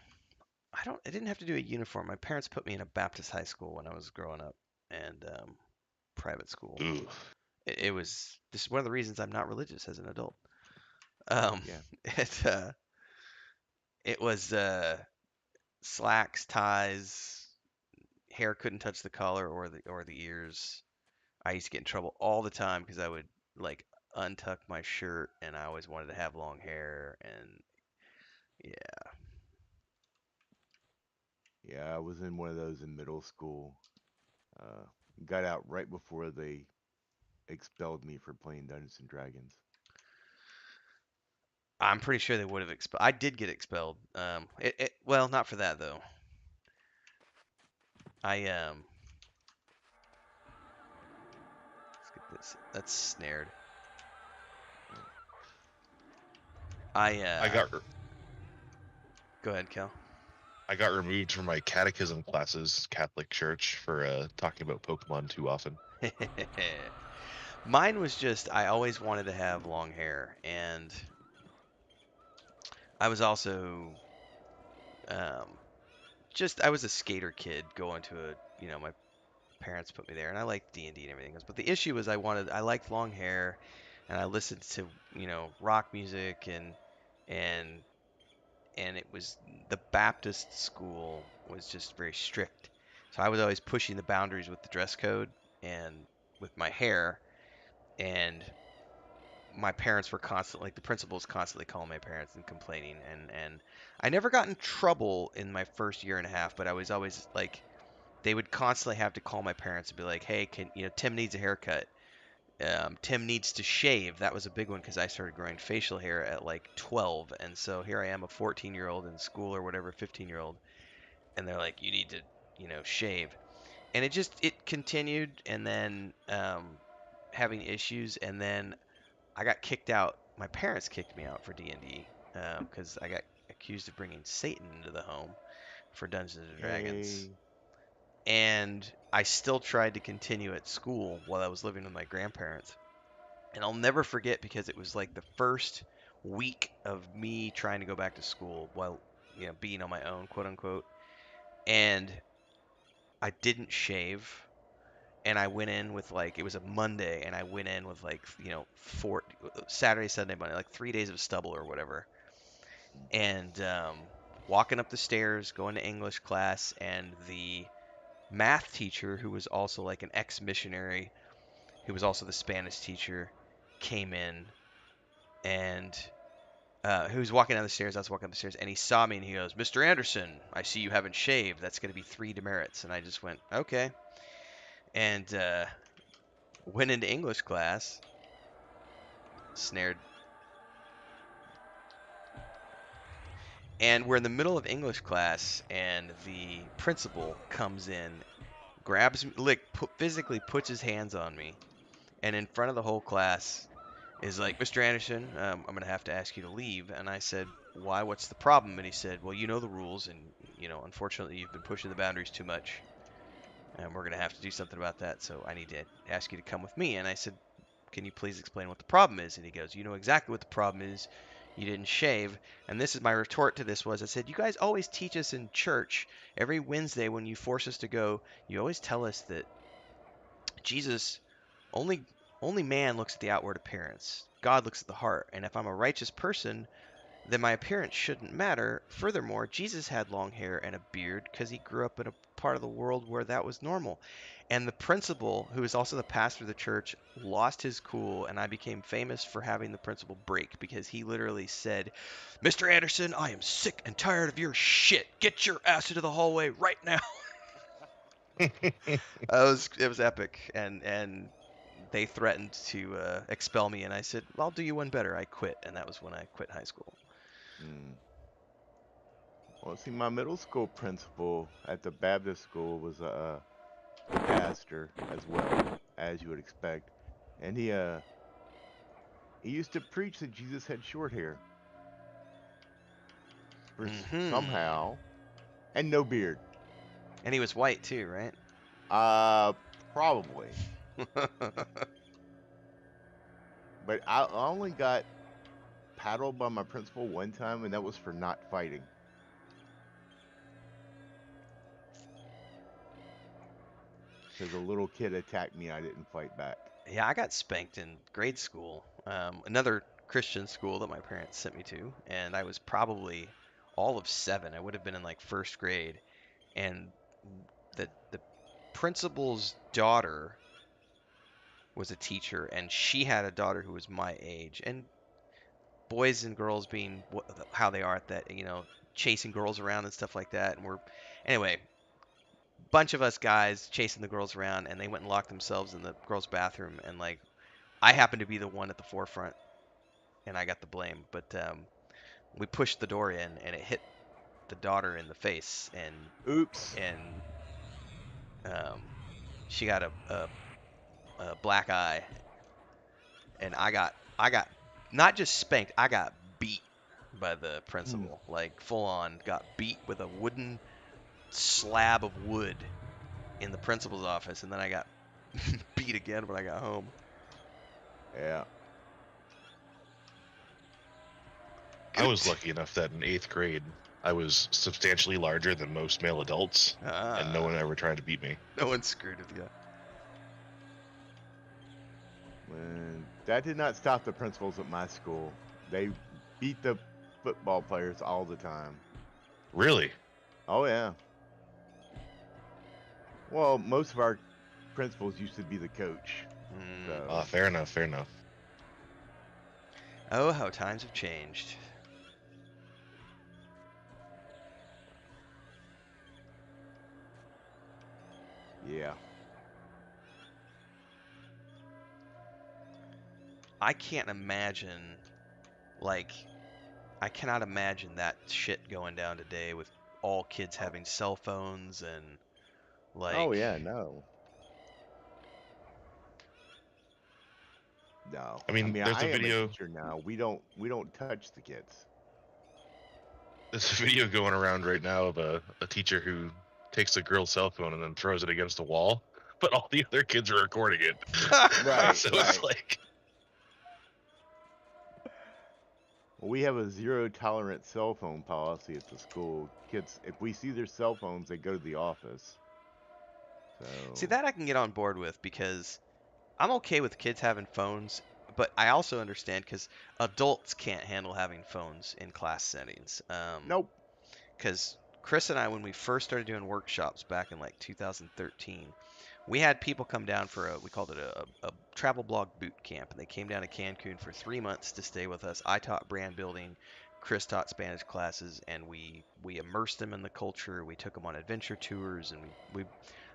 I didn't have to do a uniform. My parents put me in a Baptist high school when I was growing up, and private school. Ooh. It was. This is one of the reasons I'm not religious as an adult. Um, Yeah. it uh, it was slacks, ties, hair couldn't touch the collar or the ears. I used to get in trouble all the time because I would like untuck my shirt, and I always wanted to have long hair, and yeah. Yeah, I was in one of those in middle school. Uh, got out right before they expelled me for playing Dungeons and Dragons. I'm pretty sure they would have expelled. I did get expelled. Well, not for that though. I let's get this. That's snared. I I got go ahead, Kel. I got removed from my catechism classes, Catholic Church, for talking about Pokemon too often. Mine was just I always wanted to have long hair, and I was also um, just I was a skater kid going to my parents put me there, and I liked D&D and everything else. But the issue was I liked long hair, and I listened to rock music and and it was the Baptist school was just very strict, so I was always pushing the boundaries with the dress code and with my hair, and my parents were constantly like the principal was constantly calling my parents and complaining, and I never got in trouble in my first year and a half, but I was always like they would constantly have to call my parents and be like, hey, can Tim needs a haircut. Tim needs to shave. That was a big one because I started growing facial hair at like 12, and so here I am, a 14-year-old in school or whatever, 15-year-old, and they're like, you need to shave, and it continued, and then having issues, and then I got kicked out. My parents kicked me out for D&D because I got accused of bringing Satan into the home for Dungeons and Dragons. Hey, And I still tried to continue at school while I was living with my grandparents. And I'll never forget because it was like the first week of me trying to go back to school while being on my own, quote unquote. And I didn't shave, and I went in with like it was a Monday, and I went in with like four Saturday, Sunday, Monday, like 3 days of stubble or whatever, and walking up the stairs, going to English class, and the math teacher, who was also like an ex-missionary, who was also the Spanish teacher, came in, and who was walking down the stairs. I was walking up the stairs, and he saw me, and he goes, "Mr. Anderson, I see you haven't shaved. That's going to be 3 demerits." And I just went, "Okay," and went into English class, snared. And we're in the middle of English class, and the principal comes in, grabs me, physically puts his hands on me, and in front of the whole class is like, "Mr. Anderson, I'm going to have to ask you to leave." And I said, "Why? What's the problem?" And he said, "Well, you know the rules, and, unfortunately, you've been pushing the boundaries too much, and we're going to have to do something about that, so I need to ask you to come with me." And I said, "Can you please explain what the problem is?" And he goes, "You know exactly what the problem is. You didn't shave." And this is my retort to this was, I said, "You guys always teach us in church every Wednesday when you force us to go, you always tell us that Jesus only man looks at the outward appearance. God looks at the heart. And if I'm a righteous person, then my appearance shouldn't matter. Furthermore, Jesus had long hair and a beard because he grew up in a part of the world where that was normal. And the principal, who is also the pastor of the church, lost his cool, and I became famous for having the principal break because he literally said, "Mr. Anderson, I am sick and tired of your shit. Get your ass into the hallway right now." It was epic, and they threatened to expel me, and I said, "I'll do you one better." I quit, and that was when I quit high school. Mm. Well, see, my middle school principal at the Baptist school was the pastor as well, as you would expect, and he used to preach that Jesus had short hair for Hmm. somehow, and no beard. And he was white too, right? Uh, Probably, but I only got paddled by my principal one time, and that was for not fighting. Because a little kid attacked me, I didn't fight back. Yeah, I got spanked in grade school. Another Christian school that my parents sent me to, and I was probably all of 7. I would have been in like first grade, and the principal's daughter was a teacher, and she had a daughter who was my age. And boys and girls being how they are at that, chasing girls around and stuff like that. And anyway, bunch of us guys chasing the girls around, and they went and locked themselves in the girls' bathroom, and like I happened to be the one at the forefront, and I got the blame. But we pushed the door in, and it hit the daughter in the face, Oops. and she got a black eye, and I got not just spanked, I got beat by the Hmm. principal, like full on got beat with a wooden slab of wood in the principal's office, and then I got beat again when I got home. Yeah. I was lucky enough that in 8th grade, I was substantially larger than most male adults, and no Ah, one ever tried to beat me. no one screwed with you. And that did not stop the principals at my school. They beat the football players all the time. Really? Oh, yeah. Well, most of our principals used to be the coach. Mm. So, Fair enough, fair enough. Oh, how times have changed. yeah. I can't imagine, like, I cannot imagine that shit going down today with all kids having cell phones and, Oh, like, yeah, no. No. I I mean, mean, there's I a am a video. teacher now. We don't touch the kids. There's a video going around right now of a teacher who takes a girl's cell phone and then throws it against a wall, but all the other kids are recording it. Right, So right. it's like, Well, we have a zero tolerance cell phone policy at the school. Kids, if we see their cell phones, they go to the office. See, So, that I can get on board with because I'm okay with kids having phones, but I also understand because adults can't handle having phones in class settings. nope. Because Chris and I, when we first started doing workshops back in like 2013, we had people come down for we called it a travel blog boot camp, and they came down to Cancun for 3 months to stay with us. I taught brand building, Chris taught Spanish classes, and we immersed them in the culture. We took them on adventure tours, and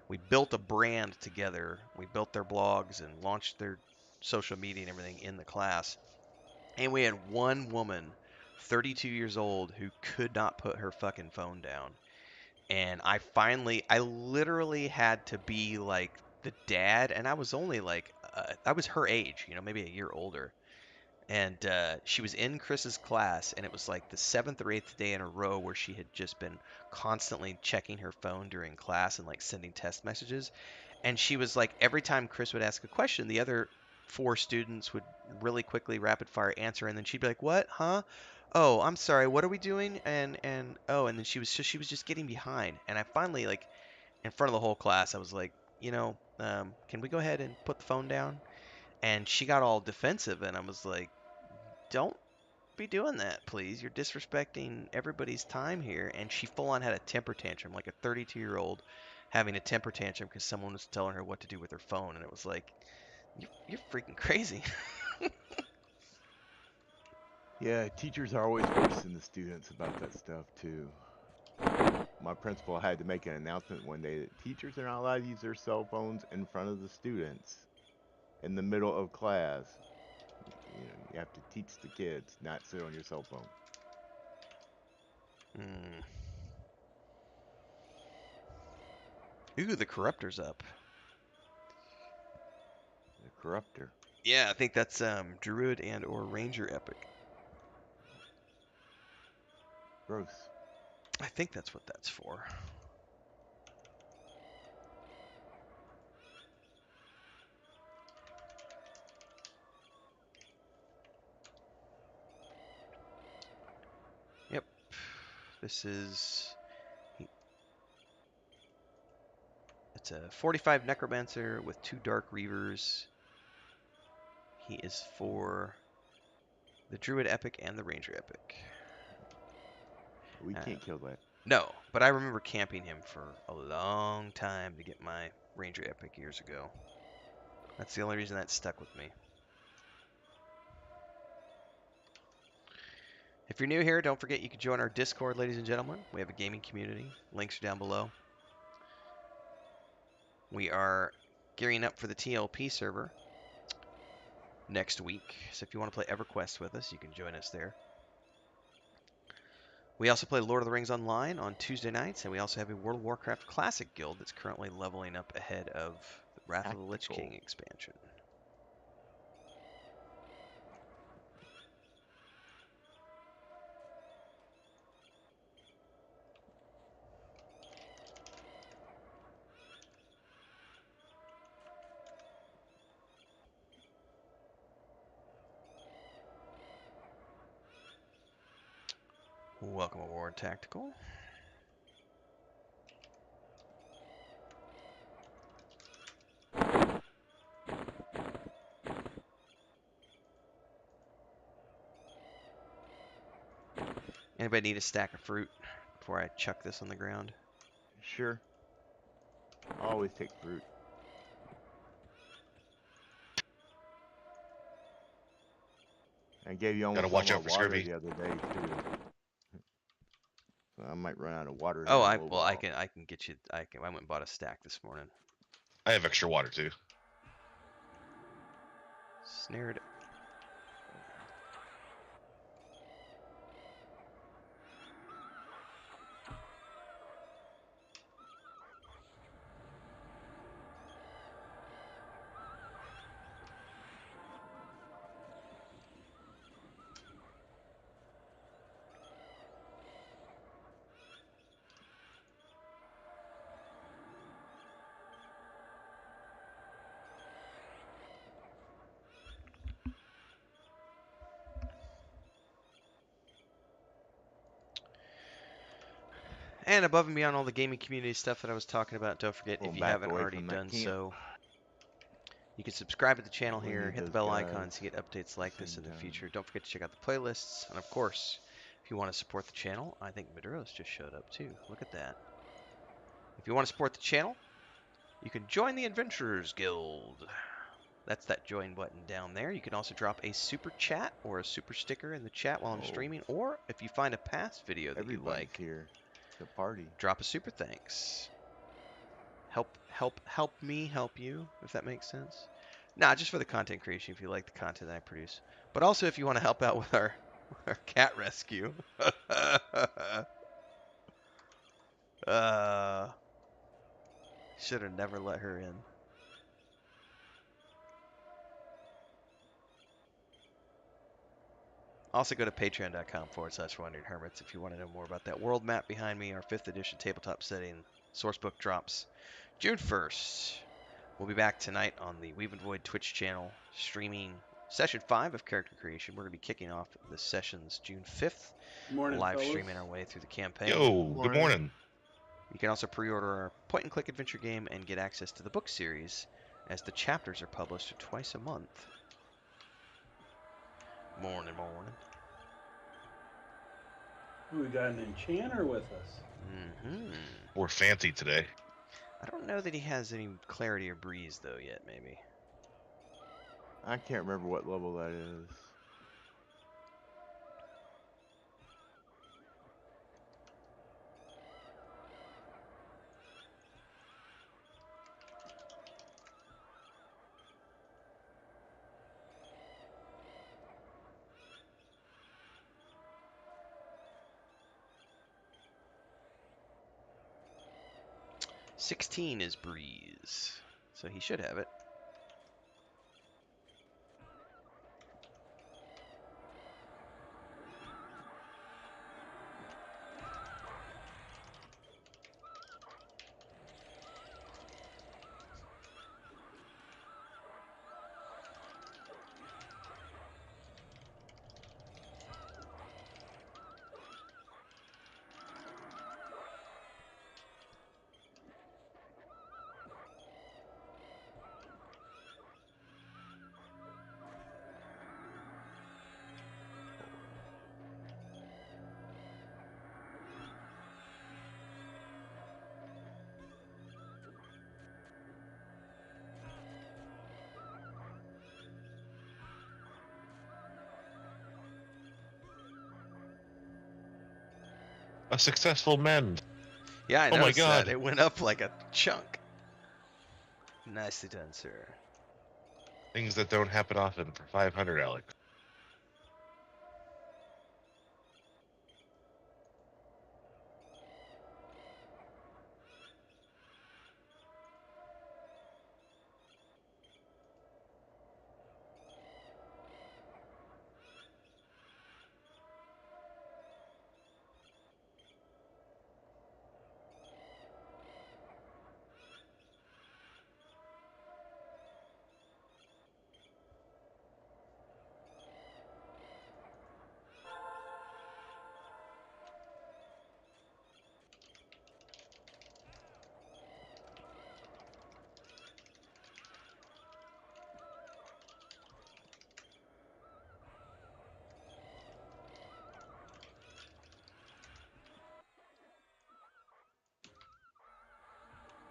we built a brand together. We built their blogs and launched their social media and everything in the class. And we had one woman, 32 years old, who could not put her fucking phone down. And I literally had to be like the dad, and I was only like, I was her age, maybe a year older. And she was in Chris's class, and it was like the 7th or 8th day in a row where she had just been constantly checking her phone during class and like sending test messages. And she was like, every time Chris would ask a question, the other 4 students would really quickly rapid fire answer, and then she'd be like, "What? Huh? Oh, I'm sorry. What are we doing?" And oh, and then she was just getting behind. And I finally, like, in front of the whole class, I was like, can we go ahead and put the phone down? And she got all defensive, and I was like, don't be doing that, please. You're disrespecting everybody's time here. And she full on had a temper tantrum, like a 32-year-old having a temper tantrum because someone was telling her what to do with her phone. And it was like, you're freaking crazy. Yeah, teachers are always worse than the students about that stuff too. My principal had to make an announcement one day that teachers are not allowed to use their cell phones in front of the students in the middle of class. You know, you have to teach the kids not sit on your cell phone. Hmm. Ooh, the corruptor's up. The corruptor. Yeah, I think that's Druid and or Ranger epic. Gross. I think that's what that's for. Yep. This is... It's a 45 Necromancer with 2 Dark Reavers. He is for the Druid epic and the Ranger epic. We can't kill that. No, but I remember camping him for a long time to get my Ranger epic years ago. That's the only reason that stuck with me. If you're new here, don't forget you can join our Discord, ladies and gentlemen. We have a gaming community. Links are down below. We are gearing up for the TLP server next week. So if you want to play EverQuest with us, you can join us there. We also play Lord of the Rings Online on Tuesday nights, and we also have a World of Warcraft Classic guild that's currently leveling up ahead of the Wrath of the Lich King expansion. Welcome aboard, Tactical. Anybody need a stack of fruit before I chuck this on the ground? Sure. I always take fruit. I gave you almost Gotta all watch my out for water scurvy. the other day too. So I might run out of water. Oh, here in a I little well, I while. can get you. I went and bought a stack this morning. I have extra water too. Snared. And above and beyond all the gaming community stuff that I was talking about, don't forget, if Going you back haven't away already from that done camp. so, you can subscribe to the channel We here, need hit the those bell guys icon to get updates like this same in the time. future. Don't forget to check out the playlists. And of course, if you want to support the channel, I think Maduro's just showed up too. Look at that. If you want to support the channel, you can join the Adventurers Guild. That's that join button down there. You can also drop a super chat or a super sticker in the chat while I'm streaming, or if you find a past video that Everybody's you like, here. It's a party. drop a super thanks. Help me help you, if that makes sense. Nah, just for the content creation, if you like the content I produce. But also if you want to help out with our cat rescue. Should have never let her in. Also go to patreon.com/wandering hermits if you want to know more about that world map behind me. Our 5th edition tabletop setting sourcebook drops June 1st. We'll be back tonight on the Weave and Void Twitch channel streaming Session 5 of Character Creation. We're going to be kicking off the sessions June 5th. Morning, Live fellas. streaming our way through the campaign. Yo, good morning. You can also pre-order our point-and-click adventure game and get access to the book series, as the chapters are published twice a month. Morning. Ooh, we got an enchanter with us. Mm-hmm. We're fancy today. I don't know that he has any clarity or breeze though yet. Maybe. I can't remember what level that is. $16 is breeze, so he should have it. A successful mend. Yeah, I Oh my noticed that. God. It went up like a chunk. Nicely done, sir. Things that don't happen often for 500, Alex.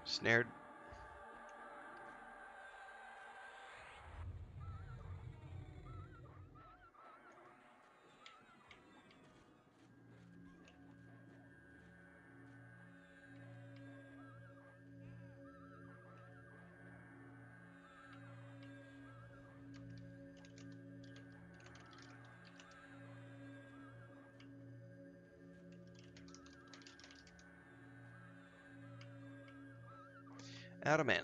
Snared. Out of mana.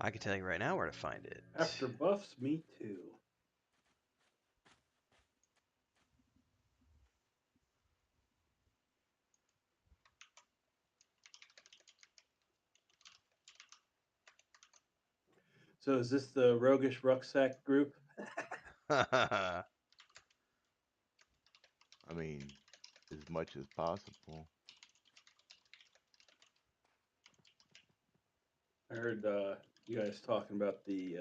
I can tell you right now where to find it. After buffs, me too. So is this the roguish rucksack group? I mean, as much as possible. I heard you guys talking about the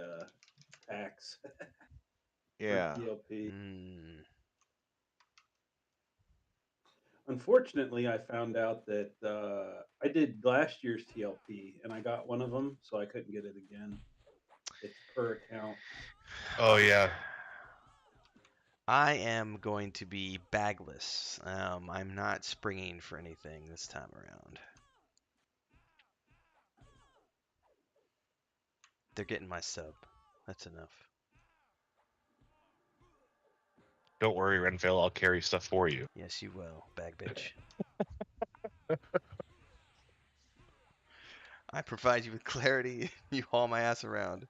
tax for Yeah. TLP. Mm. Unfortunately, I found out that I did last year's TLP and I got one of them, so I couldn't get it again. It's per account. Oh yeah. I am going to be bagless. I'm not springing for anything this time around. They're getting my sub. That's enough. Don't worry, Renfield. I'll carry stuff for you. Yes, you will, bag bitch. I provide you with clarity. You haul my ass around.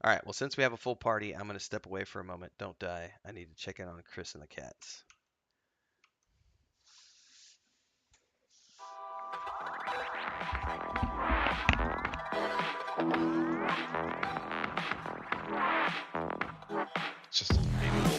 All right. Well, since we have a full party, I'm going to step away for a moment. Don't die. I need to check in on Chris and the cats. It's just a little baby wolf.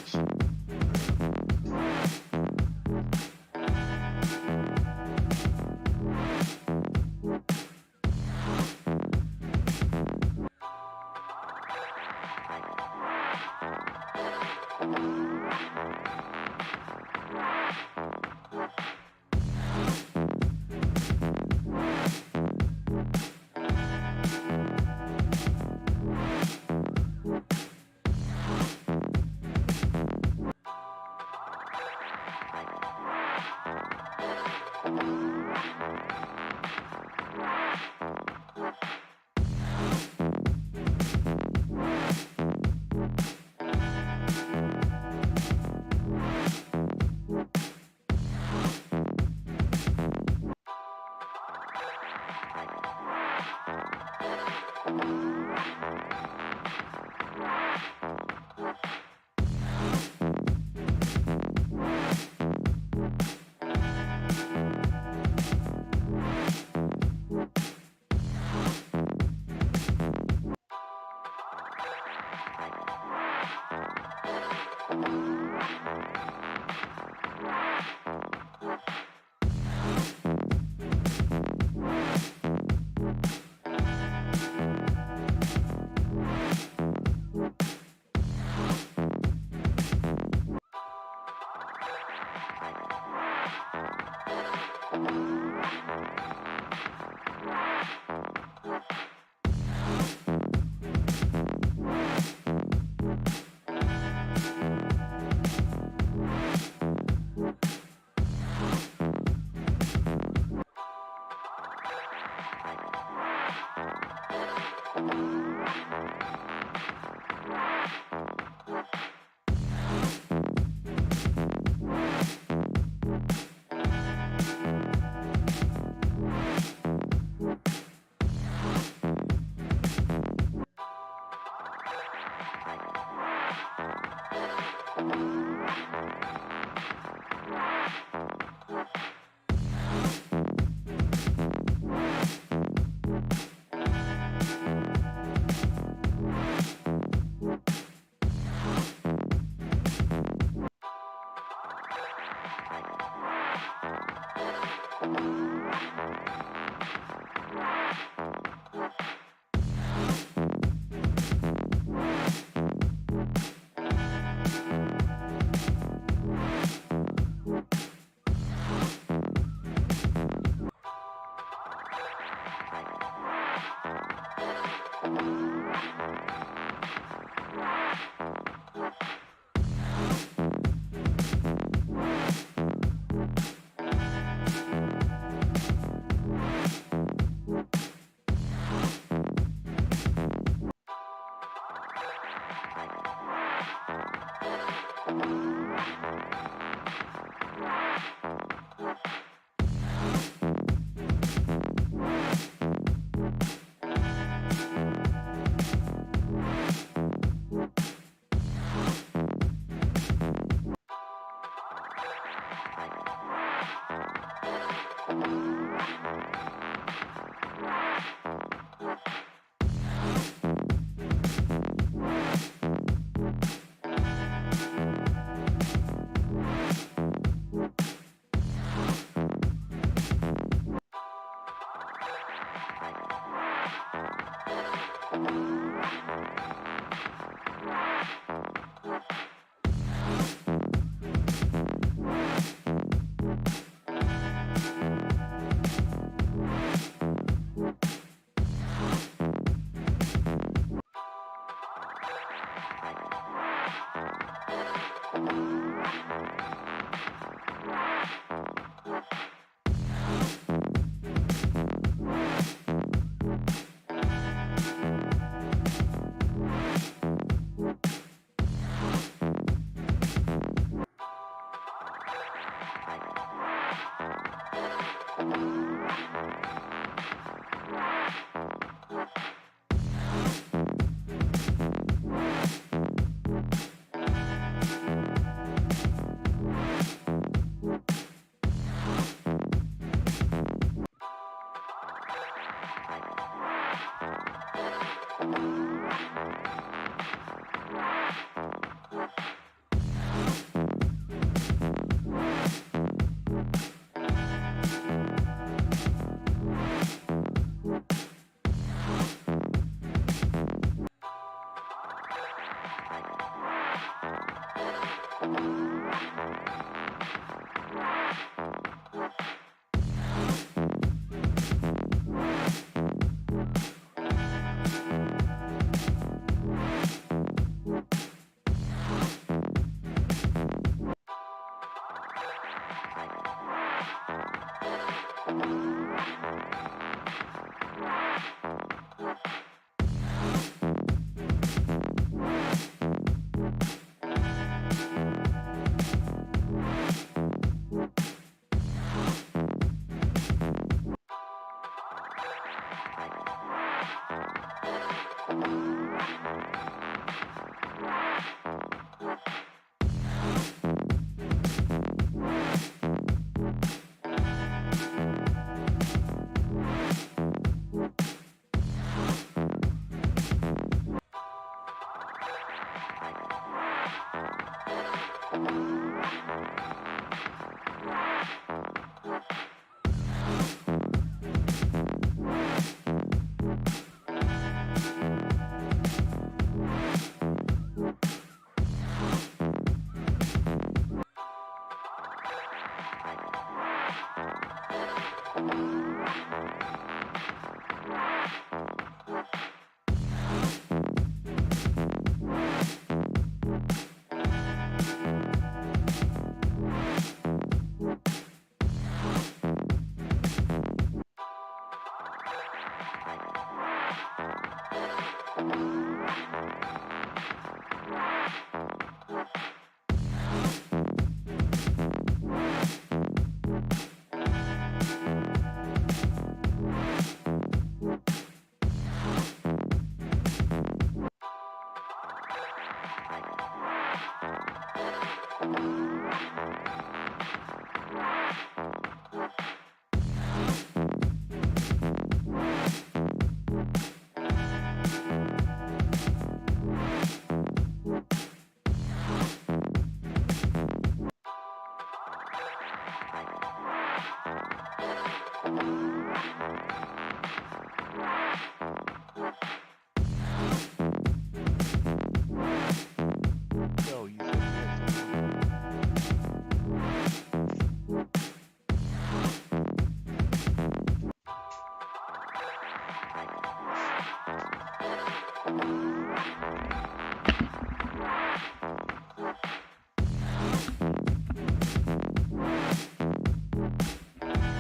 So you said you had some.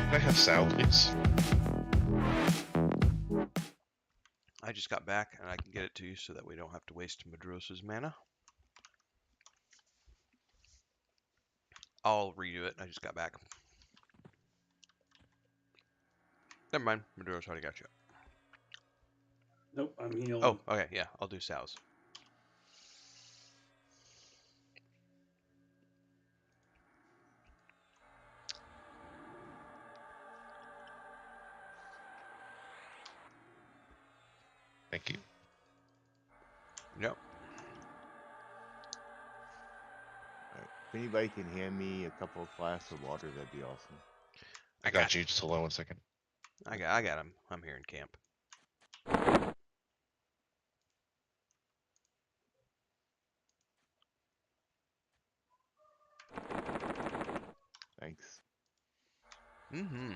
Can I have Sal, please? I just got back and I can get it to you so that we don't have to waste Madros's mana. I'll redo it. I just got back. Never mind. Madros already got you. Nope, I'm healing. Oh, okay. Yeah, I'll do Sal's. Thank you. Yep. Alright, if anybody can hand me a couple of flasks of water, that'd be awesome. I got you. Just hold on 1 second. I got him. I'm here in camp. Thanks. Mm-hmm.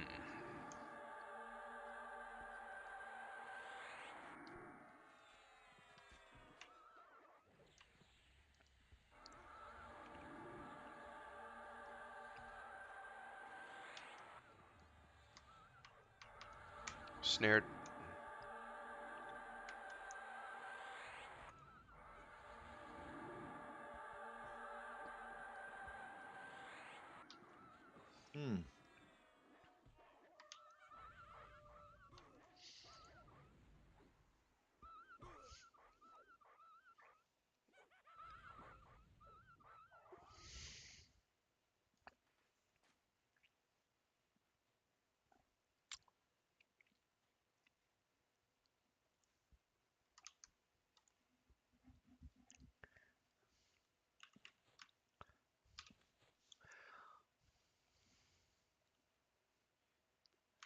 Snared. Hmm.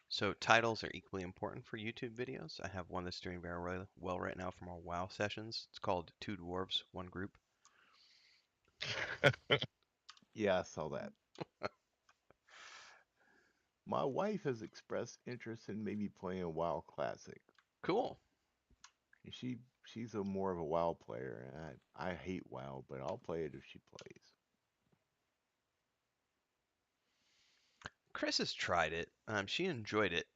So titles are equally important for YouTube videos. I have one that's doing very well right now from our WoW sessions. It's called Two Dwarves, One Group. Yeah, I saw that. My wife has expressed interest in maybe playing WoW Classic. Cool. She's a more of a WoW player, and I hate WoW, but I'll play it if she plays. Chris has tried it. She enjoyed it.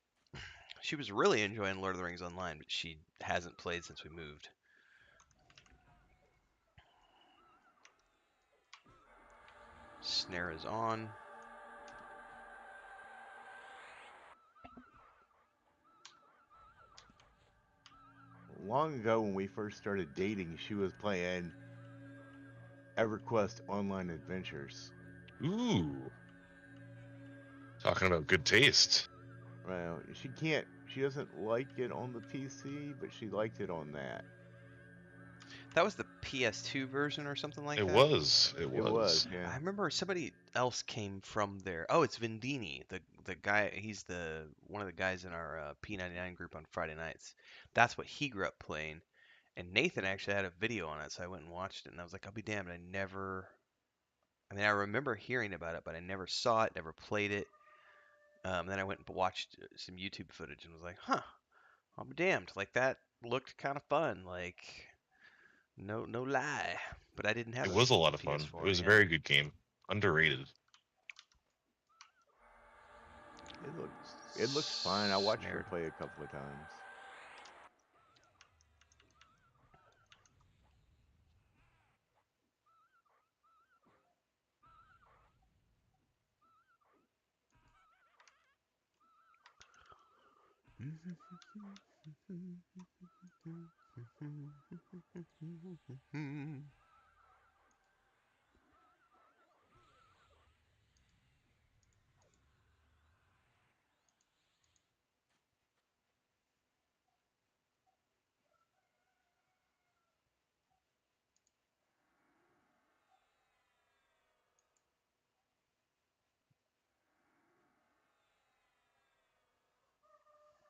She was really enjoying Lord of the Rings Online, but she hasn't played since we moved. Snare is on. Long ago, when we first started dating, she was playing EverQuest Online Adventures. Ooh. Talking about good taste. Well, she doesn't like it on the PC, but she liked it on that. That was the PS2 version or something like It that? was. It It was, was. yeah. I remember somebody else came from there. Oh, it's Vindini, the guy. He's the one of the guys in our P99 group on Friday nights. That's what he grew up playing. And Nathan actually had a video on it, so I went and watched it, and I was like, I'll be damned, I never. I mean, I remember hearing about it, but I never saw it, never played it. Then I went and watched some YouTube footage and was like, huh, I'll be damned. Like that looked kind of fun. Like no lie. But I didn't have It a was a lot of fun. It PS4. was a Yeah. very good game. Underrated. It looks fine. I watched her Snared. play a couple of times.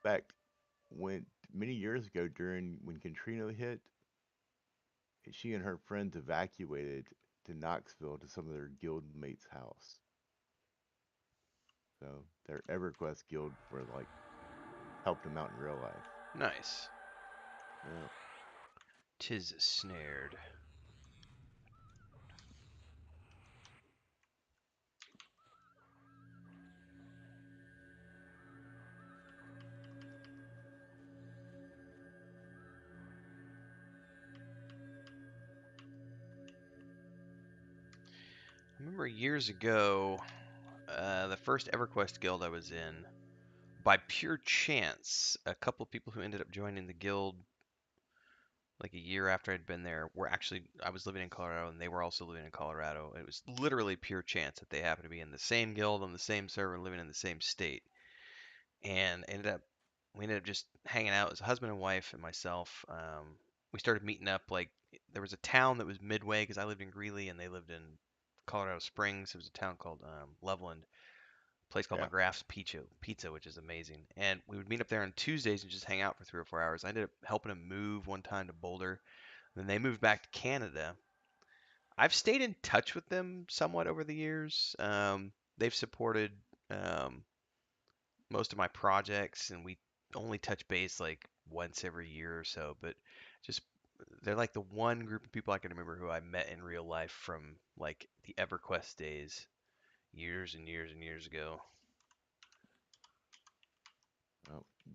In fact, when many years ago, during when Katrina hit, she and her friends evacuated to Knoxville to some of their guild mates' house. So their EverQuest guild were like helped them out in real life. Nice. Yeah. Tis snared. I remember years ago, the first EverQuest guild I was in, by pure chance, a couple of people who ended up joining the guild like a year after I'd been there were actually, I was living in Colorado and they were also living in Colorado. It was literally pure chance that they happened to be in the same guild on the same server, living in the same state. And we ended up just hanging out as a husband and wife and myself. We started meeting up. Like there was a town that was midway because I lived in Greeley and they lived in Colorado Springs. It was a town called Loveland, a place called Yeah. McGrath's Pizza, which is amazing. And we would meet up there on Tuesdays and just hang out for 3 or 4 hours. I ended up helping them move one time to Boulder. Then they moved back to Canada. I've stayed in touch with them somewhat over the years. They've supported um, most of my projects, and we only touch base like once every year or so. But just they're like the one group of people I can remember who I met in real life from like the EverQuest days, years and years and years ago.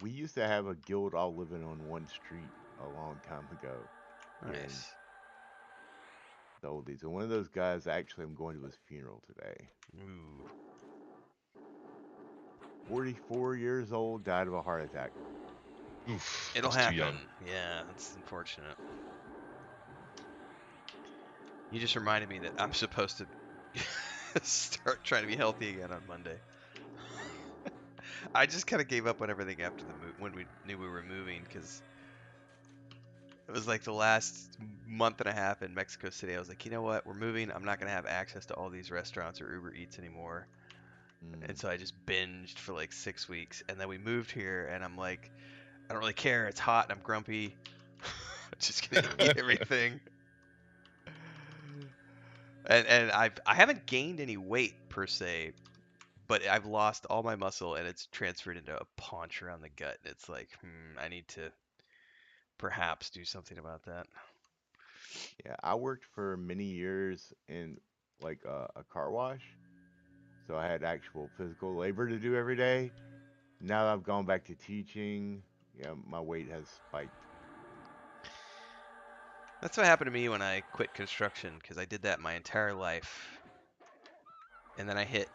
We used to have a guild all living on one street a long time ago here in Nice. the oldies. And one of those guys, actually, I'm going to his funeral today. Ooh. 44 years old, died of a heart attack. Oof. It'll That's too happen. young. Yeah, that's unfortunate. You just reminded me that I'm supposed to start trying to be healthy again on Monday. I just kind of gave up on everything after the move when we knew we were moving because it was like the last month and a half in Mexico City. I was like, you know what? We're moving. I'm not gonna have access to all these restaurants or Uber Eats anymore. And Mm. so I just binged for like 6 weeks. And then we moved here, and I'm like, I don't really care. It's hot and I'm grumpy. I'm just gonna eat everything. And I haven't gained any weight per se, but I've lost all my muscle and it's transferred into a paunch around the gut. It's like, I need to perhaps do something about that. Yeah, I worked for many years in like a car wash, so I had actual physical labor to do every day. Now that I've gone back to teaching, yeah, my weight has spiked. That's what happened to me when I quit construction because I did that my entire life. And then I hit,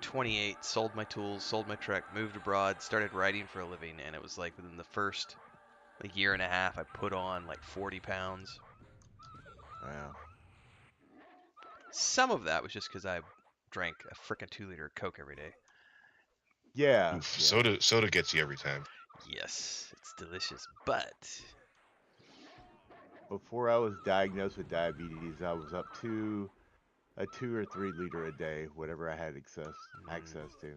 28, sold my tools, sold my truck, moved abroad, started writing for a living, and it was like within the first year and a half, I put on like 40 pounds. Yeah. Some of that was just because I drank a frickin' 2-liter of Coke every day. Yeah, Oof, yeah. soda gets you every time. Yes, it's delicious, but Before I was diagnosed with diabetes, I was up to a 2 or 3 liter a day, whatever I had access to.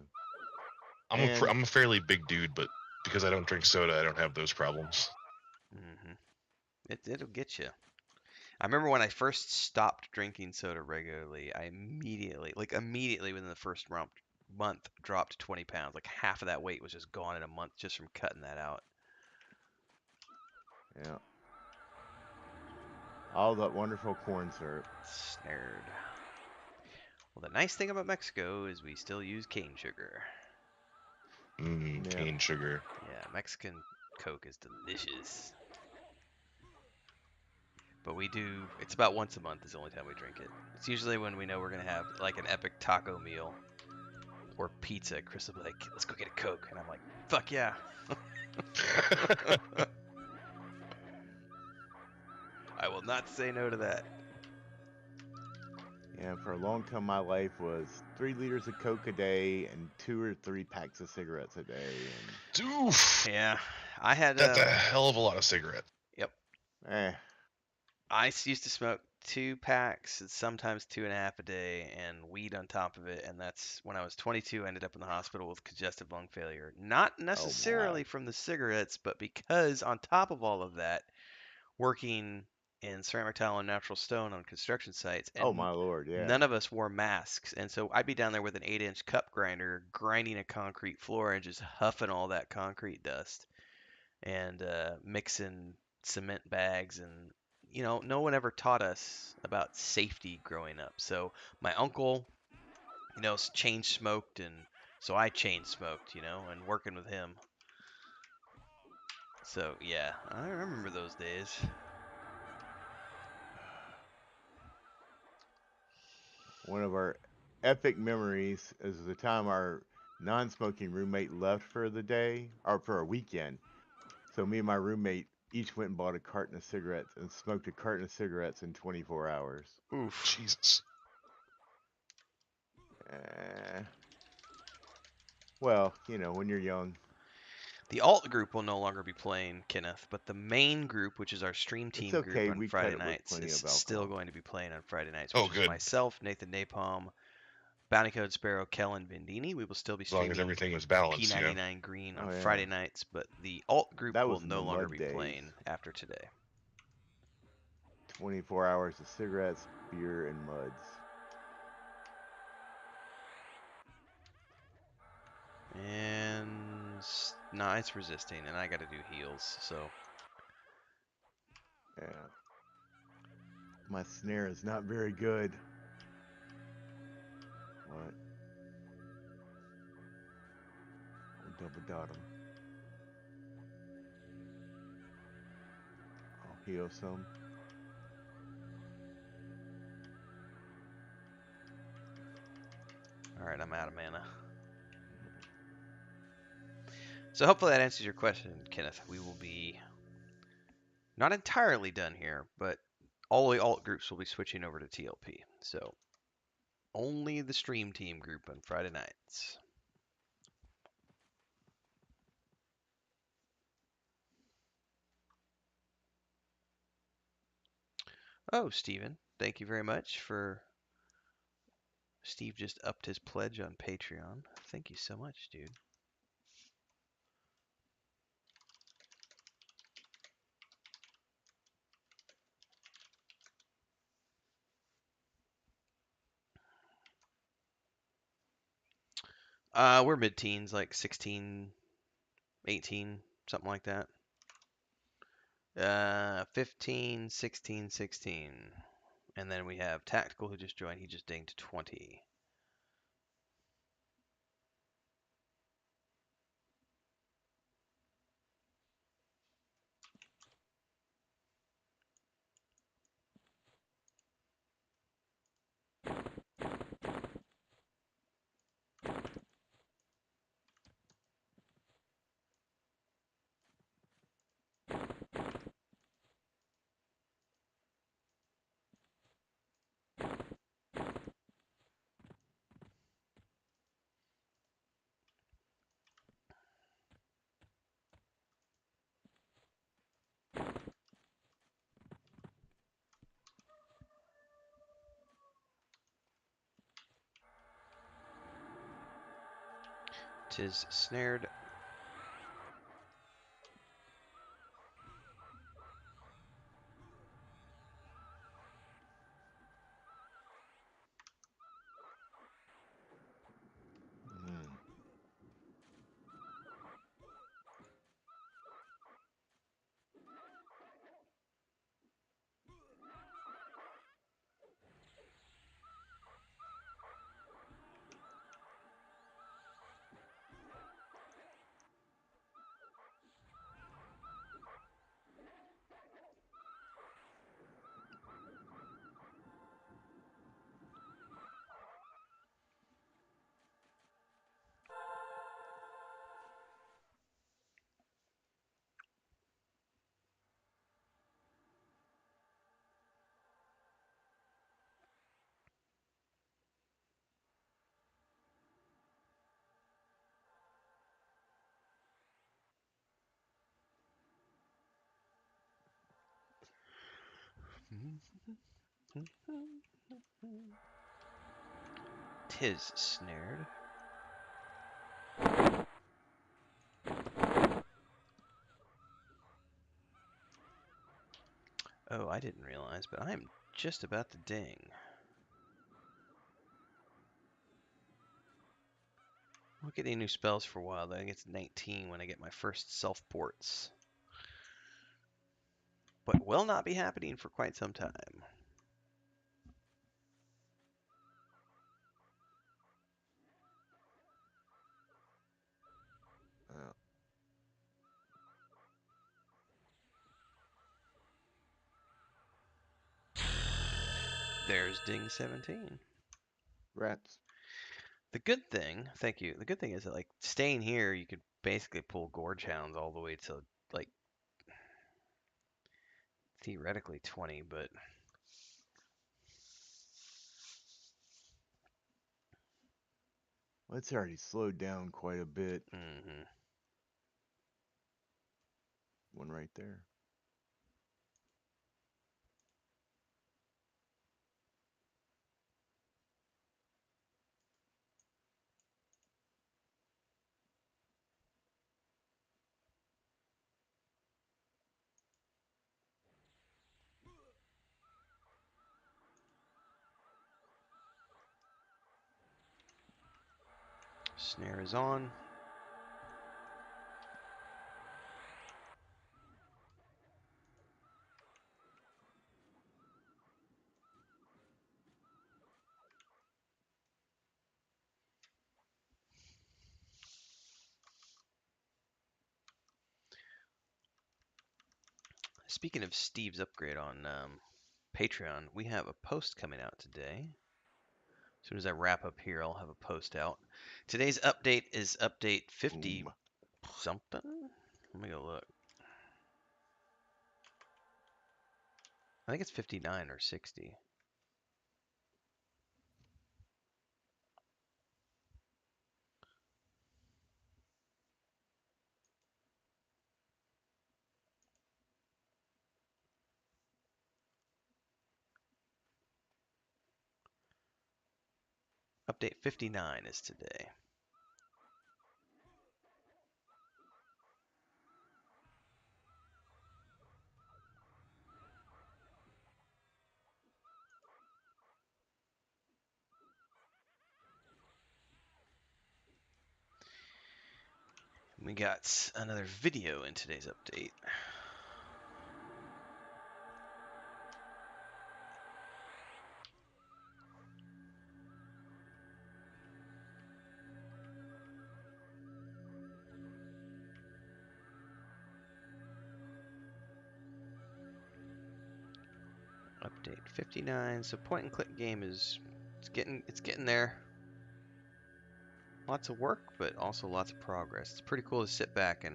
And I'm a fairly big dude, but because I don't drink soda, I don't have those problems. it'll get you. I remember when I first stopped drinking soda regularly, I immediately within the first month, dropped 20 pounds. Like half of that weight was just gone in a month just from cutting that out. yeah, all that wonderful corn syrup. Snared. Well, the nice thing about Mexico is we still use cane sugar. Yeah. Cane sugar. Yeah, Mexican Coke is delicious. But it's about once a month is the only time we drink it. It's usually when we know we're going to have like an epic taco meal or pizza. Chris will be like, let's go get a Coke. And I'm like, fuck yeah. I will not say no to that. Yeah, for a long time, my life was 3 liters of Coke a day and 2 or 3 packs of cigarettes a day. Oof. Yeah, I had. That's a hell of a lot of cigarettes. Yep. And I used to smoke 2 packs, sometimes 2.5 a day, and weed on top of it. And that's when I was 22. I ended up in the hospital with congestive lung failure. Not oh my, necessarily from the cigarettes, but because on top of all of that, working in ceramic tile and natural stone on construction sites, oh and my lord, yeah. none of us wore masks. And so I'd be down there with an 8-inch cup grinder, grinding a concrete floor and just huffing all that concrete dust and mixing cement bags. And, no one ever taught us about safety growing up. So my uncle, chain smoked, and so I chain smoked, and working with him. So yeah, I remember those days. One of our epic memories is the time our non-smoking roommate left for the day or for a weekend. So me and my roommate each went and bought a carton of cigarettes and smoked a carton of cigarettes in 24 hours. Oof. Jesus. Eh, well, when you're young, The alt group will no longer be playing, Kenneth, but the main group, which is our stream it's team group okay. on We cut Friday it with nights, plenty is of still alcohol. going to be playing on Friday nights, Oh, which is good. myself, Nathan Napalm, Bounty Code Sparrow, Kellen Vendini. We will still be As long as streaming everything was balanced, P99 Green on Oh yeah, Friday nights, but the alt group that will was in no the longer mud be days. playing after today. 24 hours of cigarettes, beer, and muds. And no, it's resisting, and I got to do heals, so Yeah. My snare is not very good. What? We'll double dot him. I'll heal some. all right, I'm out of mana. So hopefully that answers your question, Kenneth. We will be not entirely done here, but all the alt groups will be switching over to TLP. So only the stream team group on Friday nights. Oh, Steven, thank you very much for. Steve just upped his pledge on Patreon. Thank you so much, dude. We're mid-teens, like 16, 18, something like that. 15, 16, 16. And then we have Tactical who just joined. He just dinged 20. Tis snared. Mm. Tis snared. Oh, I didn't realize, but I am just about to ding. Won't get any new spells for a while, though. I think it's 19 when I get my first self-ports. But will not be happening for quite some time. Oh, There's ding 17. rats. The good thing, thank you. The good thing is that like staying here, you could basically pull Gorge Hounds all the way to like theoretically 20, but Well, it's already slowed down quite a bit. One right there. snare is on. Speaking of Steve's upgrade on Patreon, we have a post coming out today. As soon as I wrap up here, I'll have a post out. Today's update is update 50 Boom. something. Let me go look. I think it's 59 or 60. Update 59 is today. We got another video in today's update. Update 59. So point and click game is it's getting there. Lots of work, but also lots of progress. It's pretty cool to sit back and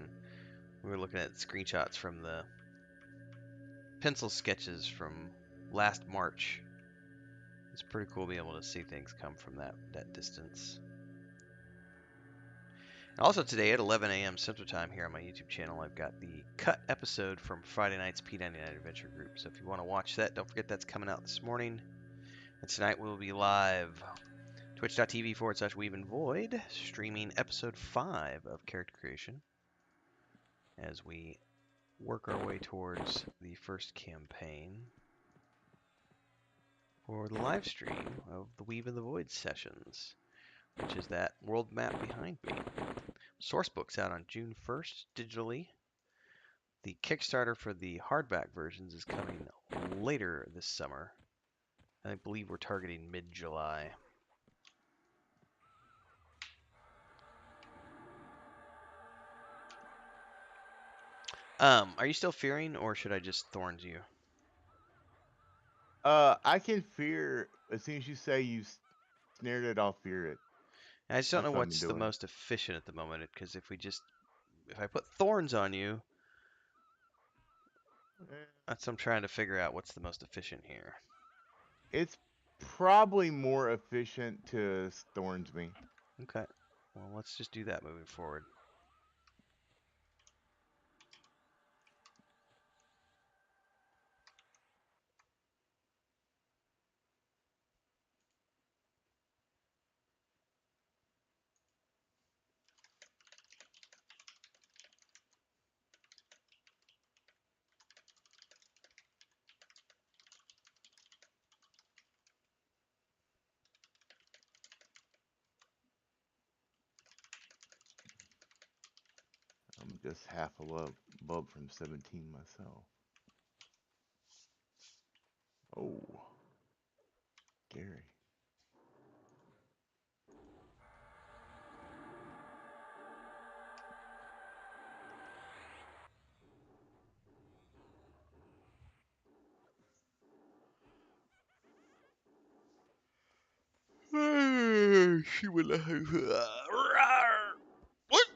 we were looking at screenshots from the pencil sketches from last March. It's pretty cool to be able to see things come from that distance. And also today at 11 a.m. Central Time here on my YouTube channel, I've got the cut episode from Friday night's P99 Adventure Group. So if you want to watch that, don't forget that's coming out this morning. And tonight we'll be live twitch.tv/Weave and Void, streaming episode 5 of Character Creation as we work our way towards the first campaign for the live stream of the Weave and the Void sessions, which is that world map behind me. Sourcebook's out on June 1st digitally. The Kickstarter for the hardback versions is coming later this summer. I believe we're targeting mid-July. Are you still fearing, or should I just thorns you? I can fear as soon as you say you snared it, I'll fear it. I just don't know That's what I've been what's the doing. most efficient at the moment, because if I put thorns on you, that's what I'm trying to figure out what's the most efficient here. It's probably more efficient to thorns me. Okay. Well, let's just do that moving forward. I'm just half a bub from 17 myself. Oh, Gary. She will. What?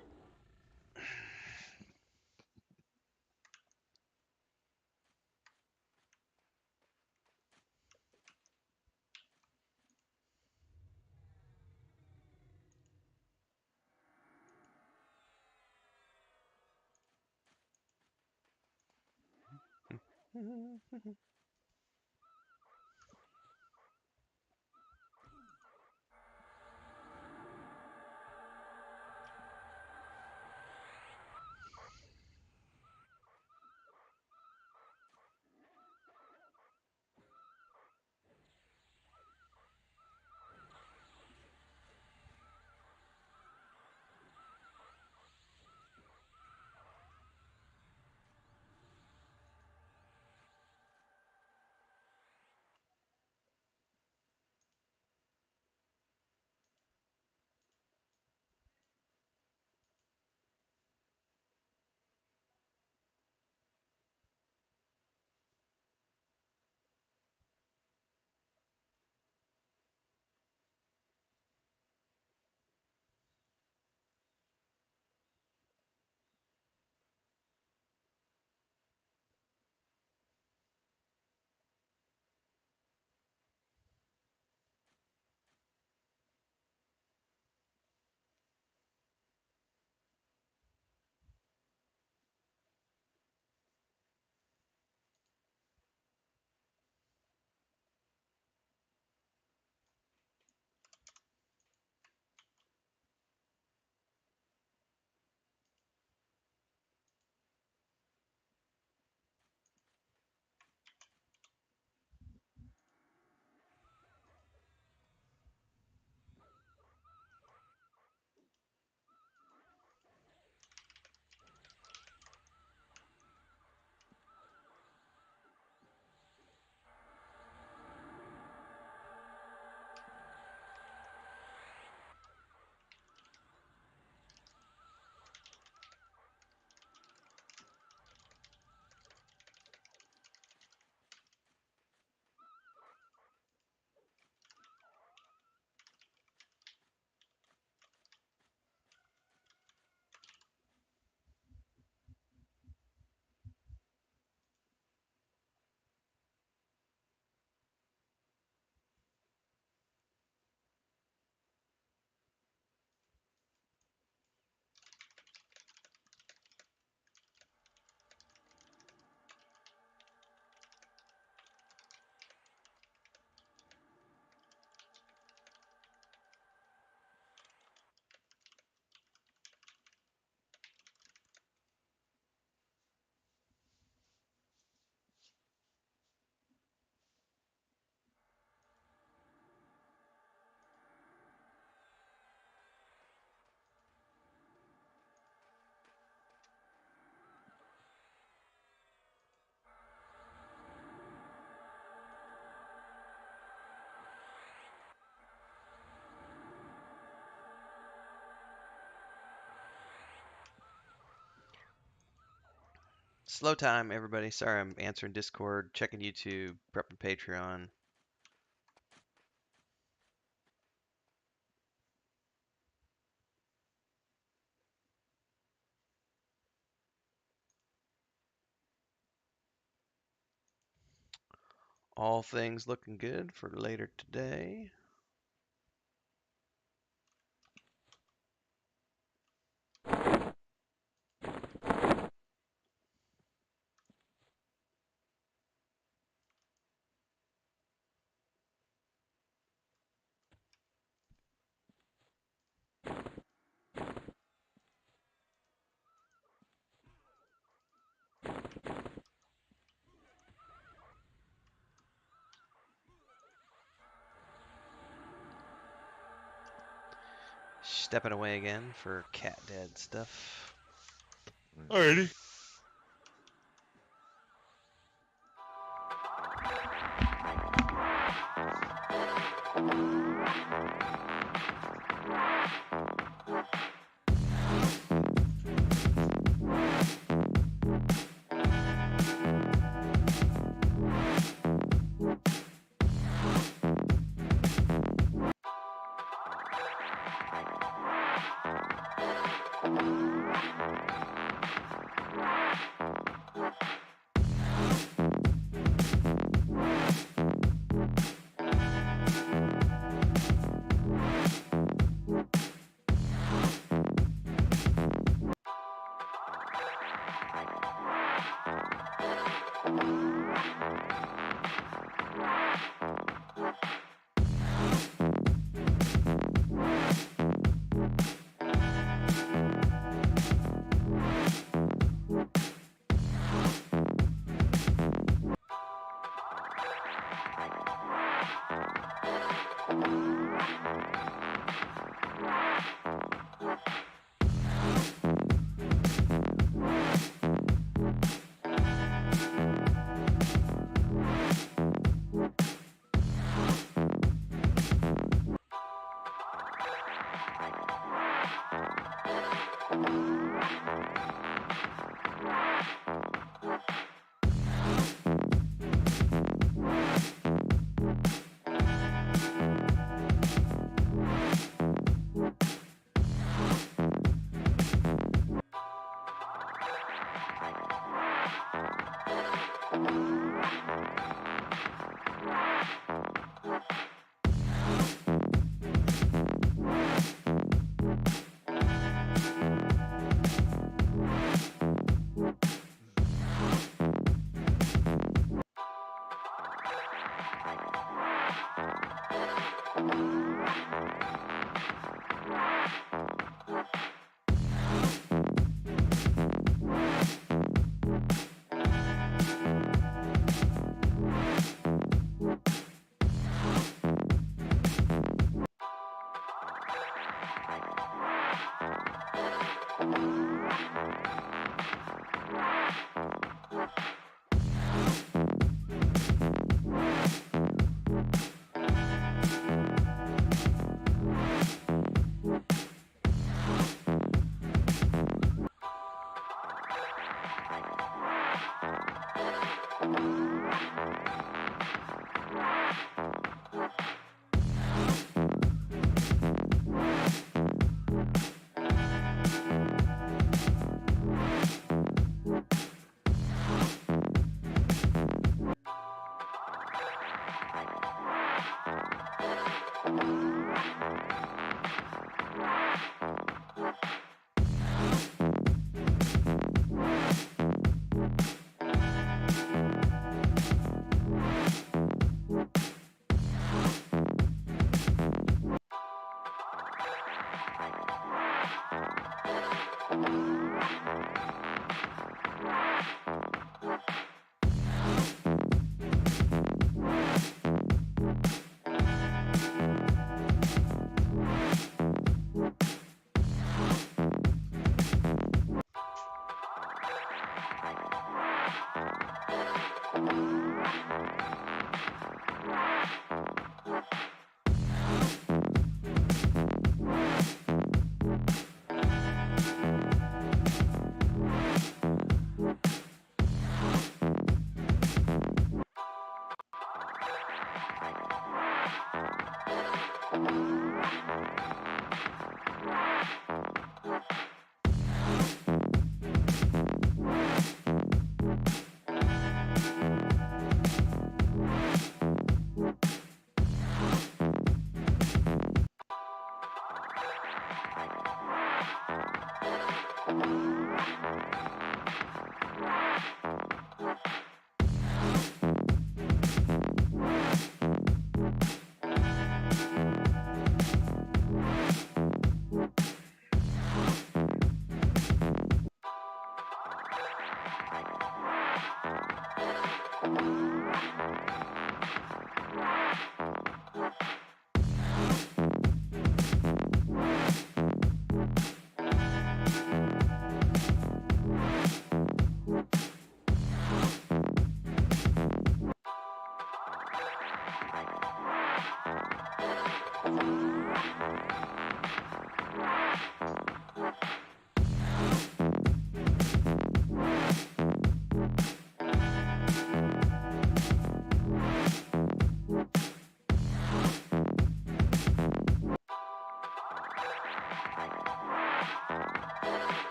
Slow time, everybody. Sorry, I'm answering Discord, checking YouTube, prepping Patreon. All things looking good for later today. Stepping away again for cat dad stuff. Alrighty.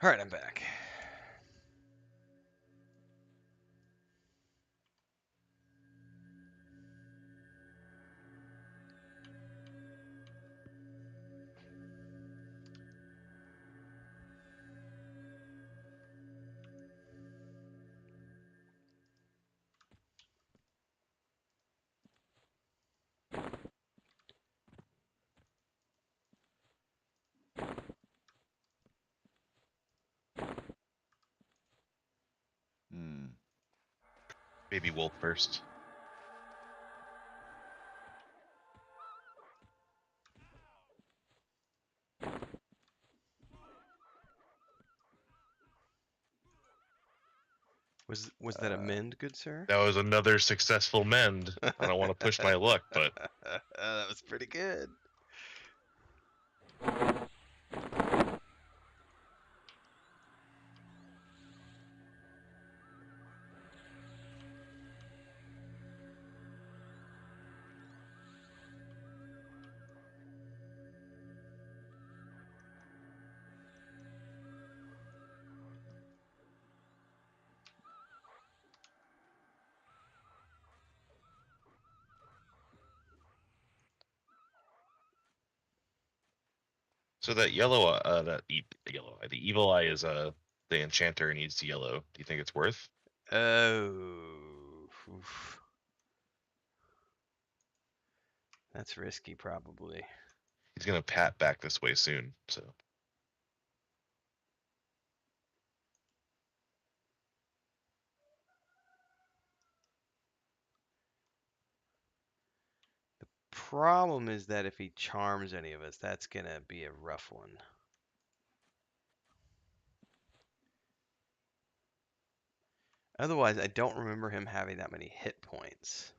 All right, I'm back. Hmm. Maybe Wolf first. Was that a mend, good sir? That was another successful mend. I don't want to push my luck, but That was pretty good. so that yellow eye, the evil eye is the enchanter needs yellow. Do you think it's worth? Oh. Oof. That's risky, probably. He's gonna pat back this way soon, so Problem is that if he charms any of us, that's gonna be a rough one. Otherwise, I don't remember him having that many hit points.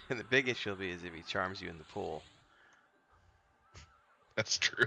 And the big issue will be is if he charms you in the pool. that's true.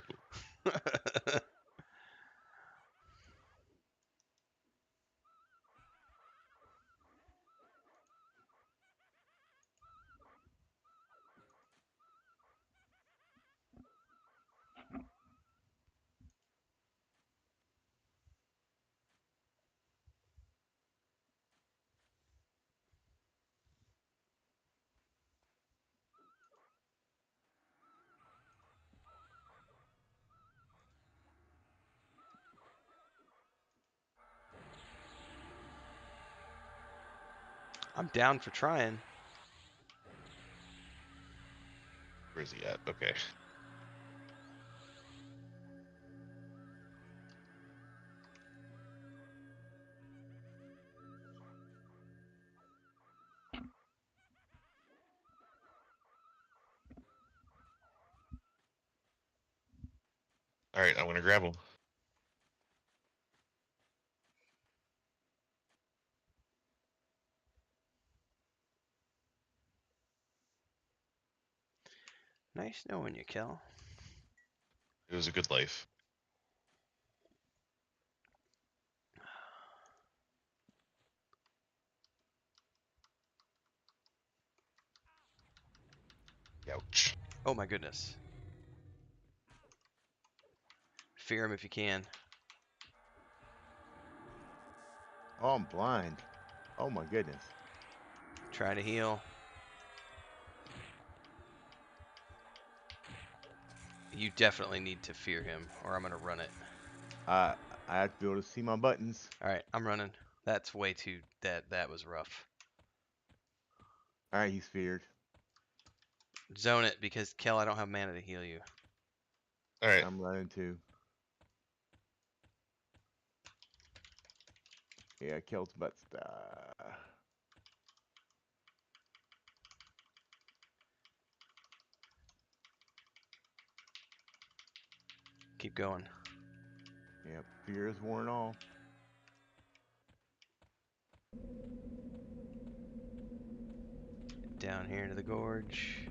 I'm down for trying. Where's he at? Okay. All right, I'm gonna grab him. Nice knowing you, Kel. It was a good life. Ouch. Oh my goodness. Fear him if you can. Oh, I'm blind. Oh my goodness. Try to heal. You definitely need to fear him, or I'm gonna run it. I have to be able to see my buttons. All right, I'm running. That's way too. That was rough. All right, he's feared. Zone it because Kel, I don't have mana to heal you. All right. I'm running too. Yeah, Kelt's butts. Keep going. Yep, fear is worn off. Down here into the gorge.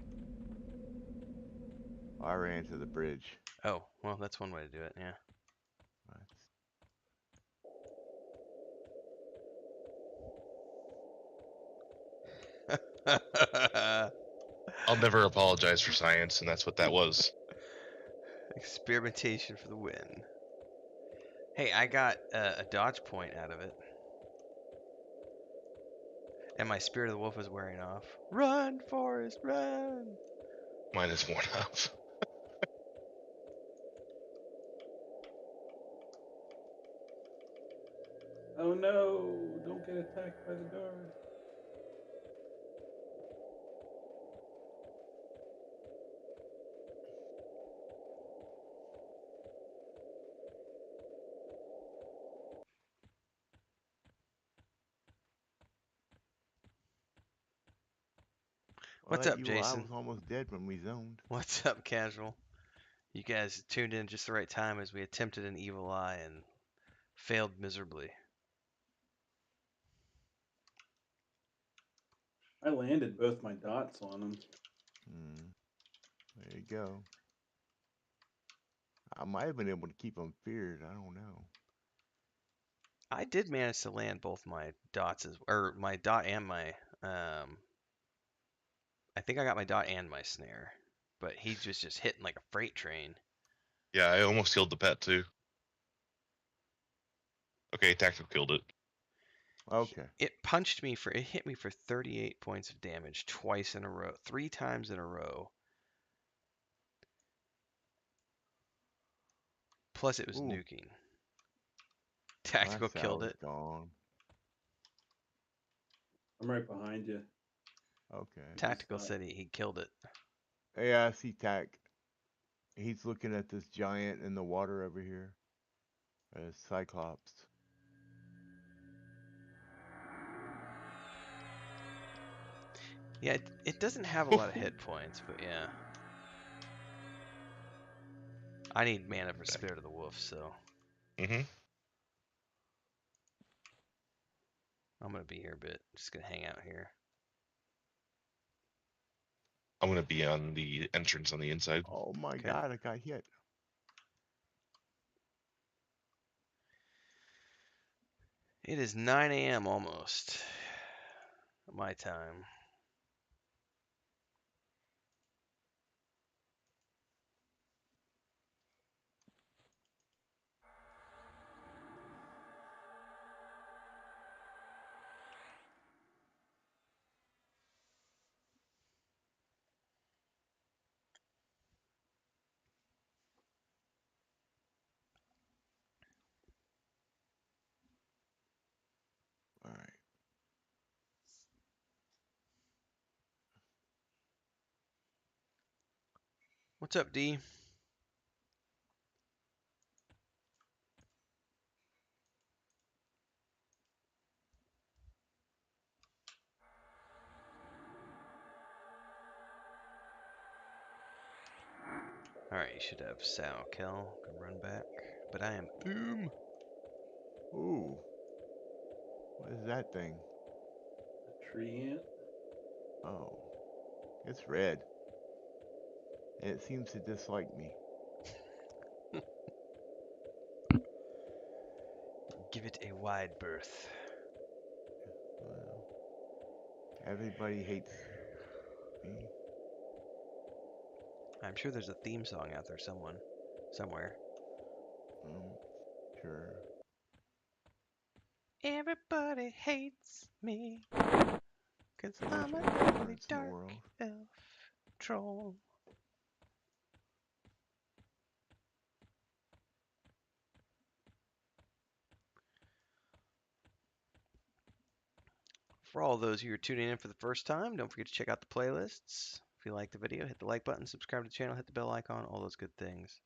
I ran to the bridge. Oh, well, that's one way to do it. Yeah. I'll never apologize for science, and that's what that was. Experimentation for the win. Hey, I got a dodge point out of it. And my Spirit of the Wolf is wearing off. Run, Forrest, run! Mine is worn off. Oh no! Don't get attacked by the guard. Well, What's that up, evil eye Jason? was almost dead when we zoned. What's up, Casual? You guys tuned in just the right time as we attempted an evil eye and failed miserably. I landed both my dots on him. There you go. I might have been able to keep him feared. I don't know. I did manage to land both my dots or my dot and my I think I got my dot and my snare, but he was just hitting like a freight train. Yeah, I almost killed the pet too. Okay, Tactical killed it. Okay. It hit me for 38 points of damage twice in a row, 3 times in a row. Plus it was Ooh, nuking. my Tactical killed salve's it. gone. I'm right behind you. Okay. Tactical said he killed it. Yeah, I see Tac. He's looking at this giant in the water over here. Cyclops. Yeah, it doesn't have a lot of hit points, but yeah. I need mana for Spirit of the Wolf, so Mm-hmm. I'm gonna be here a bit. Just gonna hang out here. I'm gonna be on the entrance on the inside. Oh my Okay. god, I got hit. It is 9 a.m. almost. My time. Alright. What's up, D? Alright, you should have Sal Kel can run back. But I am Ooh. What is that thing? A tree ant. Oh. It's red. And it seems to dislike me. Give it a wide berth. Well, everybody hates me. I'm sure there's a theme song out there somewhere. Sure. Everybody hates me, 'cause So I'm much a lovely indifference in the dark world. elf troll. For all those who are tuning in for the first time, don't forget to check out the playlists. If you like the video, hit the like button, subscribe to the channel, hit the bell icon, all those good things.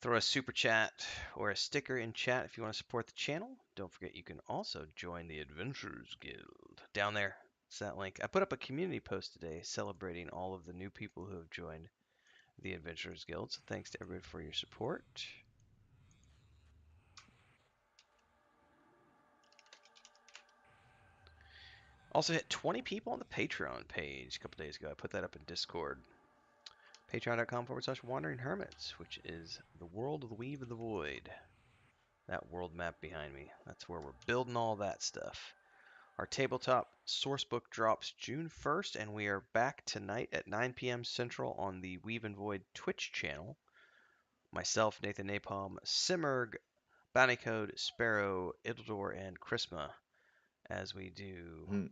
Throw a super chat or a sticker in chat if you want to support the channel. Don't forget you can also join the Adventurers Guild. Down there, it's that link. I put up a community post today celebrating all of the new people who have joined the Adventurers Guild. So thanks to everybody for your support. Also hit 20 people on the Patreon page a couple days ago. I put that up in Discord. Patreon.com/Wandering Hermits, which is the world of the Weave of the Void. That world map behind me. That's where we're building all that stuff. Our tabletop sourcebook drops June 1st, and we are back tonight at 9 p.m. Central on the Weave and Void Twitch channel. Myself, Nathan Napalm, Simmerg, Bounty Code, Sparrow, Ildor, and Chrisma as we do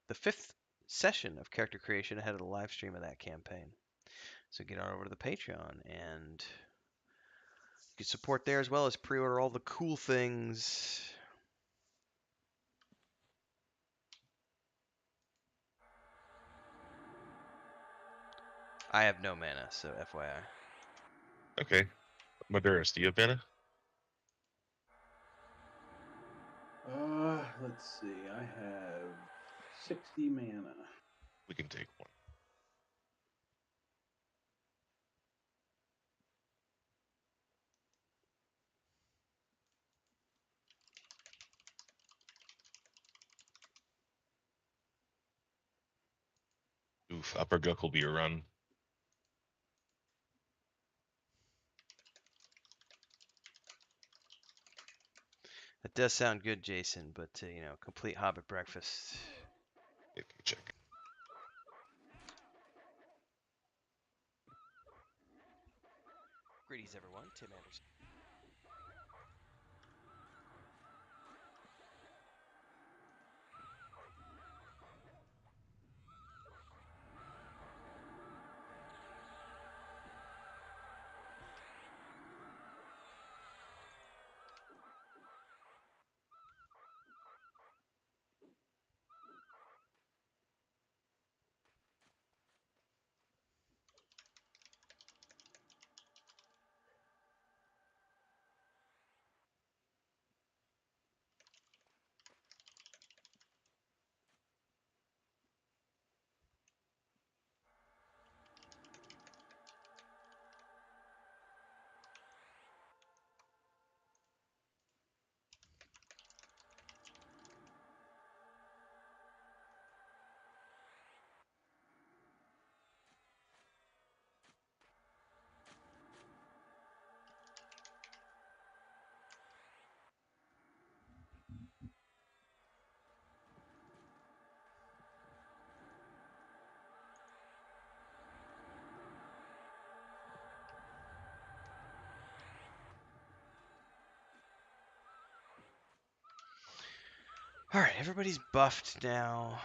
the 5th session of character creation ahead of the live stream of that campaign. So get on over to the Patreon and you can support there as well as pre-order all the cool things. I have no mana, so FYI. Okay. Maduris, do you have mana? Let's see. I have 60 mana. We can take one. Oof, Upper Guk will be a run. That does sound good, Jason, but you know, complete Hobbit breakfast. Let me check. Greetings, everyone. Tim Anderson. All right, everybody's buffed now.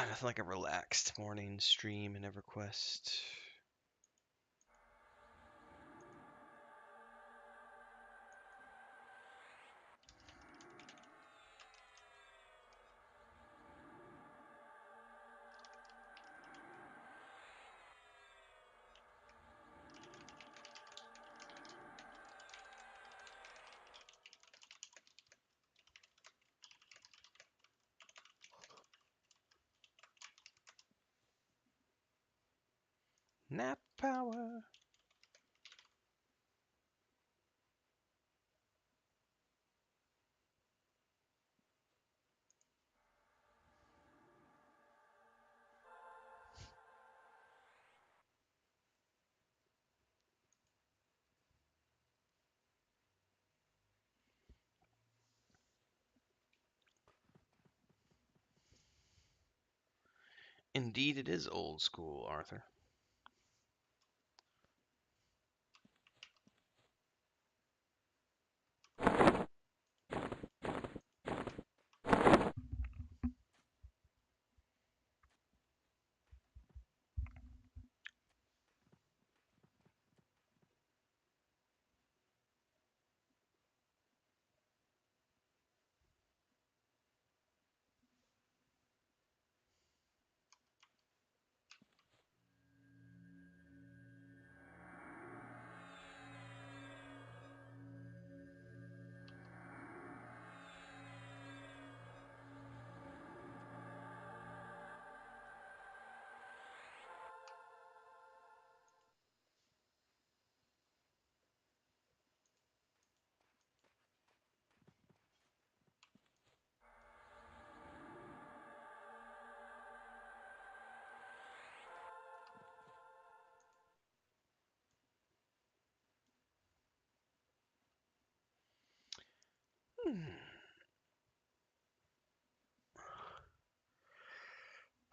Nothing like a relaxed morning stream in EverQuest. Nap power. Indeed, it is old school, Arthur.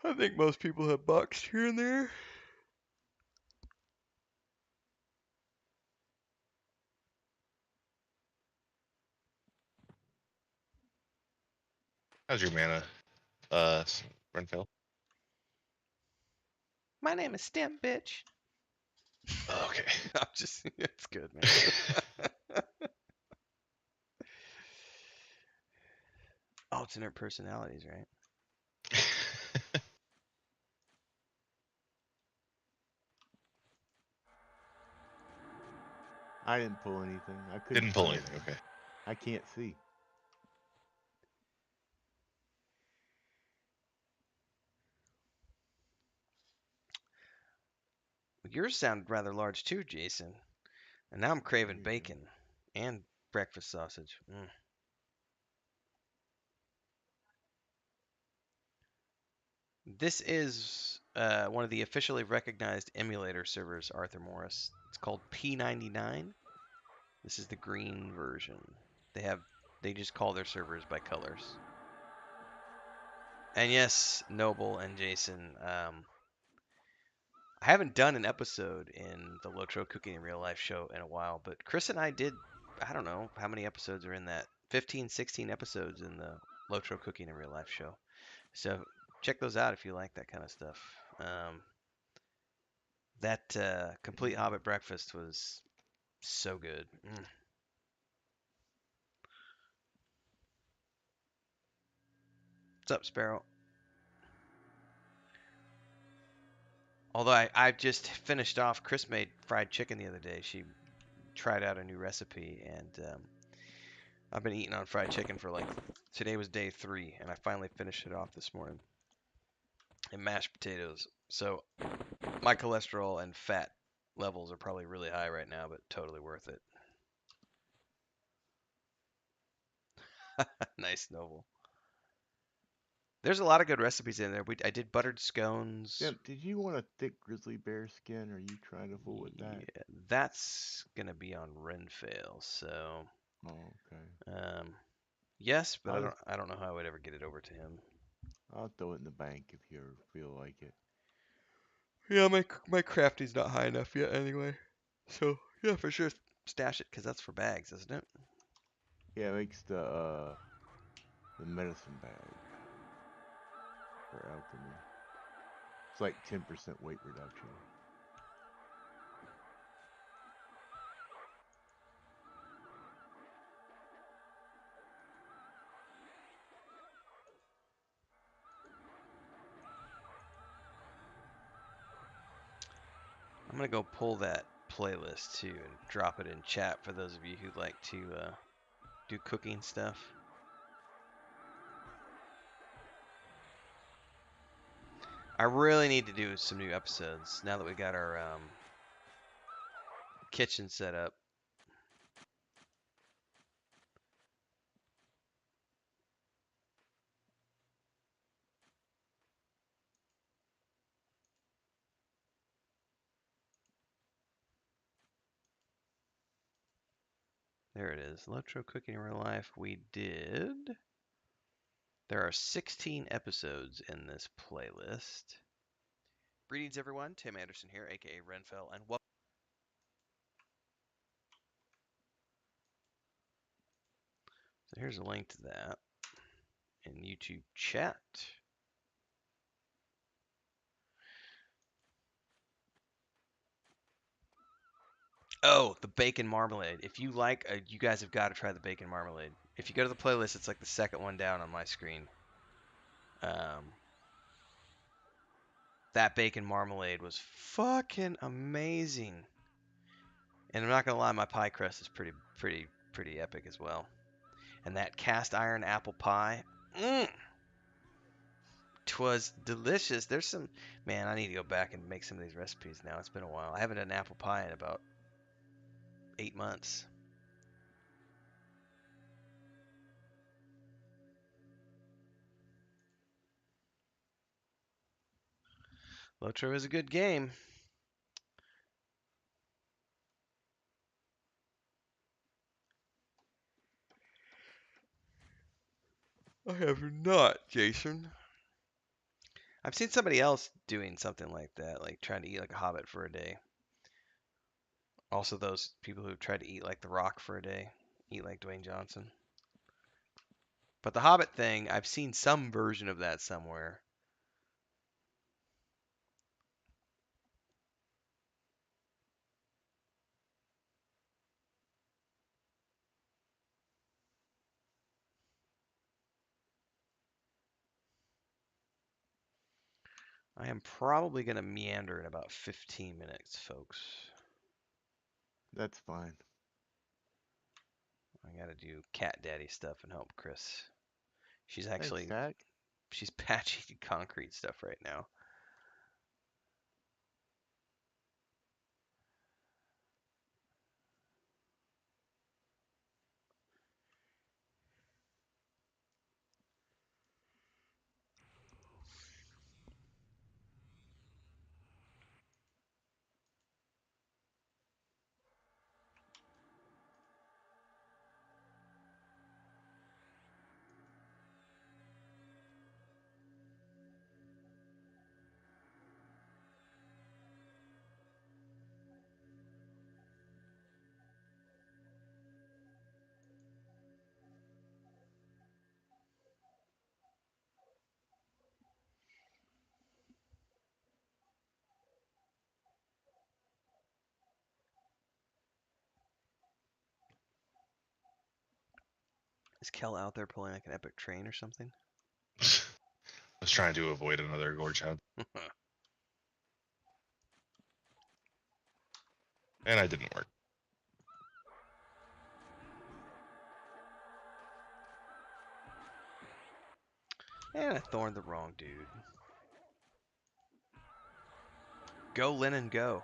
I think most people have boxed here and there. How's your mana, Renfell? My name is Stimp, bitch. Okay. I'm just, it's good, man. Alternate personalities, right? I didn't pull anything. I couldn't Didn't pull find anything. Okay. I can't see. Yours sounded rather large too, Jason. And now I'm craving There you go. bacon and breakfast sausage. This is one of the officially recognized emulator servers, Arthur Morris. It's called P99. This is the green version. They just call their servers by colors. And yes, Noble and Jason, I haven't done an episode in the Lotro Cooking in Real Life show in a while, but Chris and I did, I don't know how many episodes are in that, 15, 16 episodes in the Lotro Cooking in Real Life show. So check those out if you like that kind of stuff. That complete Hobbit breakfast was so good. What's up, Sparrow? Although I just finished off, Chris made fried chicken the other day. She tried out a new recipe, and I've been eating on fried chicken for like, today was day 3, and I finally finished it off this morning. And mashed potatoes. So My cholesterol and fat levels are probably really high right now, but totally worth it. Nice, Noble. There's a lot of good recipes in there. I did buttered scones. Tim, did you want a thick grizzly bear skin? Or are you trying to fool with that? Yeah, that's gonna be on Renfail, so Oh, okay. yes, but I'll I don't know how I would ever get it over to him. I'll throw it in the bank if you ever feel like it. Yeah, my crafty's not high enough yet anyway. So yeah, for sure, stash it because that's for bags, isn't it? Yeah, it makes the medicine bag for alchemy. It's like 10% weight reduction. I'm gonna go pull that playlist too and drop it in chat for those of you who like to do cooking stuff. I really need to do some new episodes now that we got our kitchen set up. There it is. Electro Cooking in Real Life. We did. There are 16 episodes in this playlist. Greetings, everyone. Tim Anderson here, aka Renfell, and welcome. So here's a link to that in YouTube chat. Oh, the bacon marmalade. If you like, you guys have got to try the bacon marmalade. If you go to the playlist, it's like the second one down on my screen. That bacon marmalade was fucking amazing. And I'm not gonna lie, my pie crust is pretty epic as well. And that cast iron apple pie, twas delicious. There's some, man, I need to go back and make some of these recipes now. It's been a while. I haven't done apple pie in about 8 months. Lotro is a good game. I have not, Jason. I've seen somebody else doing something like that, like trying to eat like a hobbit for a day. Also, those people who tried to eat like The Rock for a day, eat like Dwayne Johnson. But the Hobbit thing, I've seen some version of that somewhere. I am probably going to meander in about 15 minutes, folks. That's fine. I got to do cat daddy stuff and help Chris. She's Thanks, actually, Zach. she's patching concrete stuff right now. Is Kel out there pulling like an epic train or something? I was trying to avoid another gorge hunt, and I didn't work. And I thorned the wrong dude. Go, Lennon, go.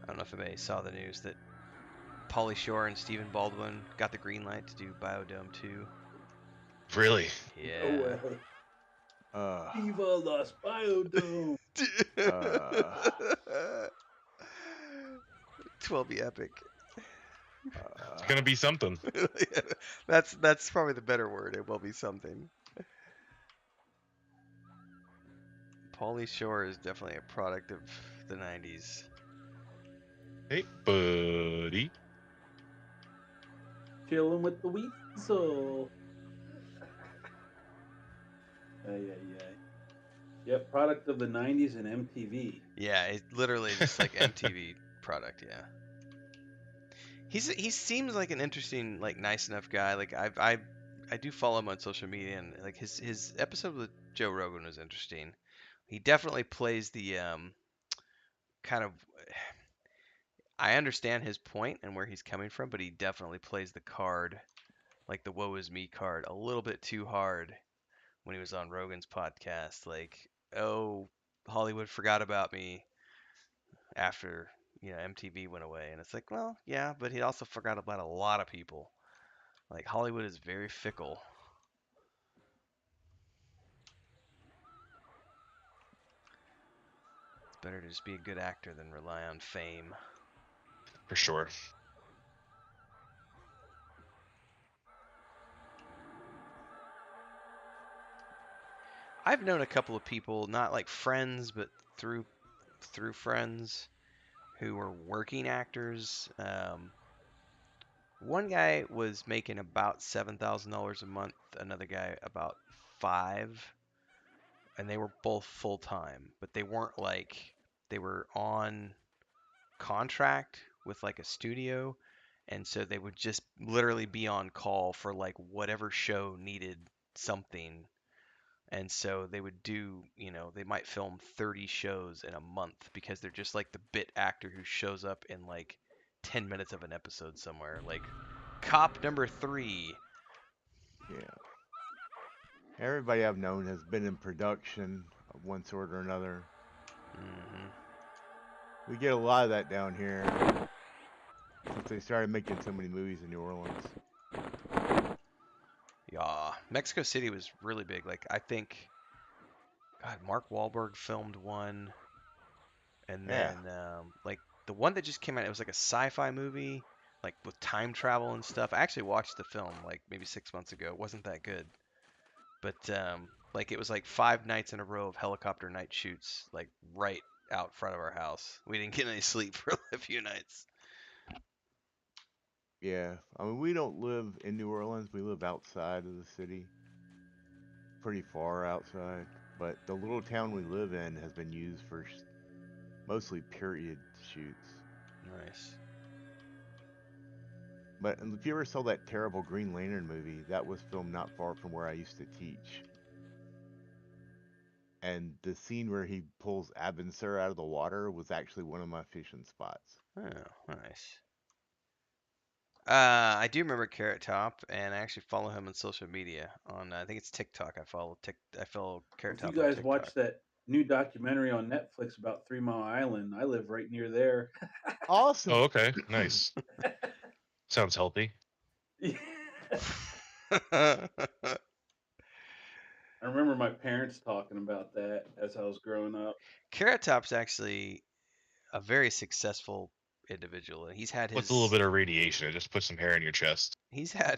I don't know if anybody saw the news that Pauly Shore and Stephen Baldwin got the green light to do Biodome 2. Really? Yeah. No way. Uh, Viva Las Biodome. 12 be epic. It's gonna be something. That's probably the better word. It will be something. Pauly Shore is definitely a product of the 90s. Hey, buddy. Chilling with the weasel. Ay. Yep, product of the 90s and MTV. Yeah, it literally just like MTV product. Yeah. He seems like an interesting, like nice enough guy. Like I do follow him on social media, and like his episode with Joe Rogan was interesting. He definitely plays the kind of. I understand his point and where he's coming from, but he definitely plays the card, like the "woe is me" card, a little bit too hard when he was on Rogan's podcast. Like, oh, Hollywood forgot about me after MTV went away, and it's like, well, yeah, but he also forgot about a lot of people. Like Hollywood is very fickle. It's better to just be a good actor than rely on fame. For sure. I've known a couple of people, not like friends, but through friends who were working actors. One guy was making about $7,000 a month. Another guy about five, and they were both full time, but they weren't like they were on contract with like a studio, and so they would just literally be on call for like whatever show needed something. And so they would do, they might film 30 shows in a month because they're just like the bit actor who shows up in like 10 minutes of an episode somewhere. Like cop number 3. yeah. Everybody I've known has been in production of one sort or another. Hmm. We get a lot of that down here since they started making so many movies in New Orleans. Yeah, Mexico City was really big. Like I think, God, Mark Wahlberg filmed one, and Yeah. then like the one that just came out, it was like a sci-fi movie, like with time travel and stuff. I actually watched the film like maybe 6 months ago. It wasn't that good, but like it was like 5 nights in a row of helicopter night shoots, like right out front of our house. We didn't get any sleep for a few nights. Yeah. I mean, we don't live in New Orleans. We live outside of the city. Pretty far outside. But the little town we live in has been used for mostly period shoots. Nice. But if you ever saw that terrible Green Lantern movie, that was filmed not far from where I used to teach. And the scene where he pulls Abin Sur out of the water was actually one of my fishing spots. Oh, nice. I do remember Carrot Top, and I actually follow him on social media. On I think it's TikTok. I follow Carrot If you Top on guys TikTok. watch that new documentary on Netflix about 3 Mile Island, I live right near there. Awesome. Oh, okay. Nice. Sounds healthy. I remember my parents talking about that as I was growing up. Carrot Top's actually a very successful individual, and he's had With a little his bit of radiation, it just puts some hair in your chest. Yeah.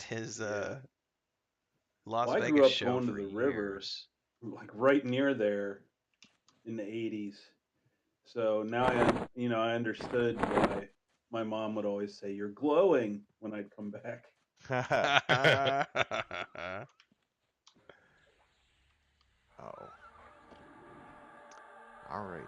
Las Well, I Vegas grew up show going to for the river, years. like right near there in the 80s. So now I understood why my mom would always say, "You're glowing," when I'd come back. Oh. All right.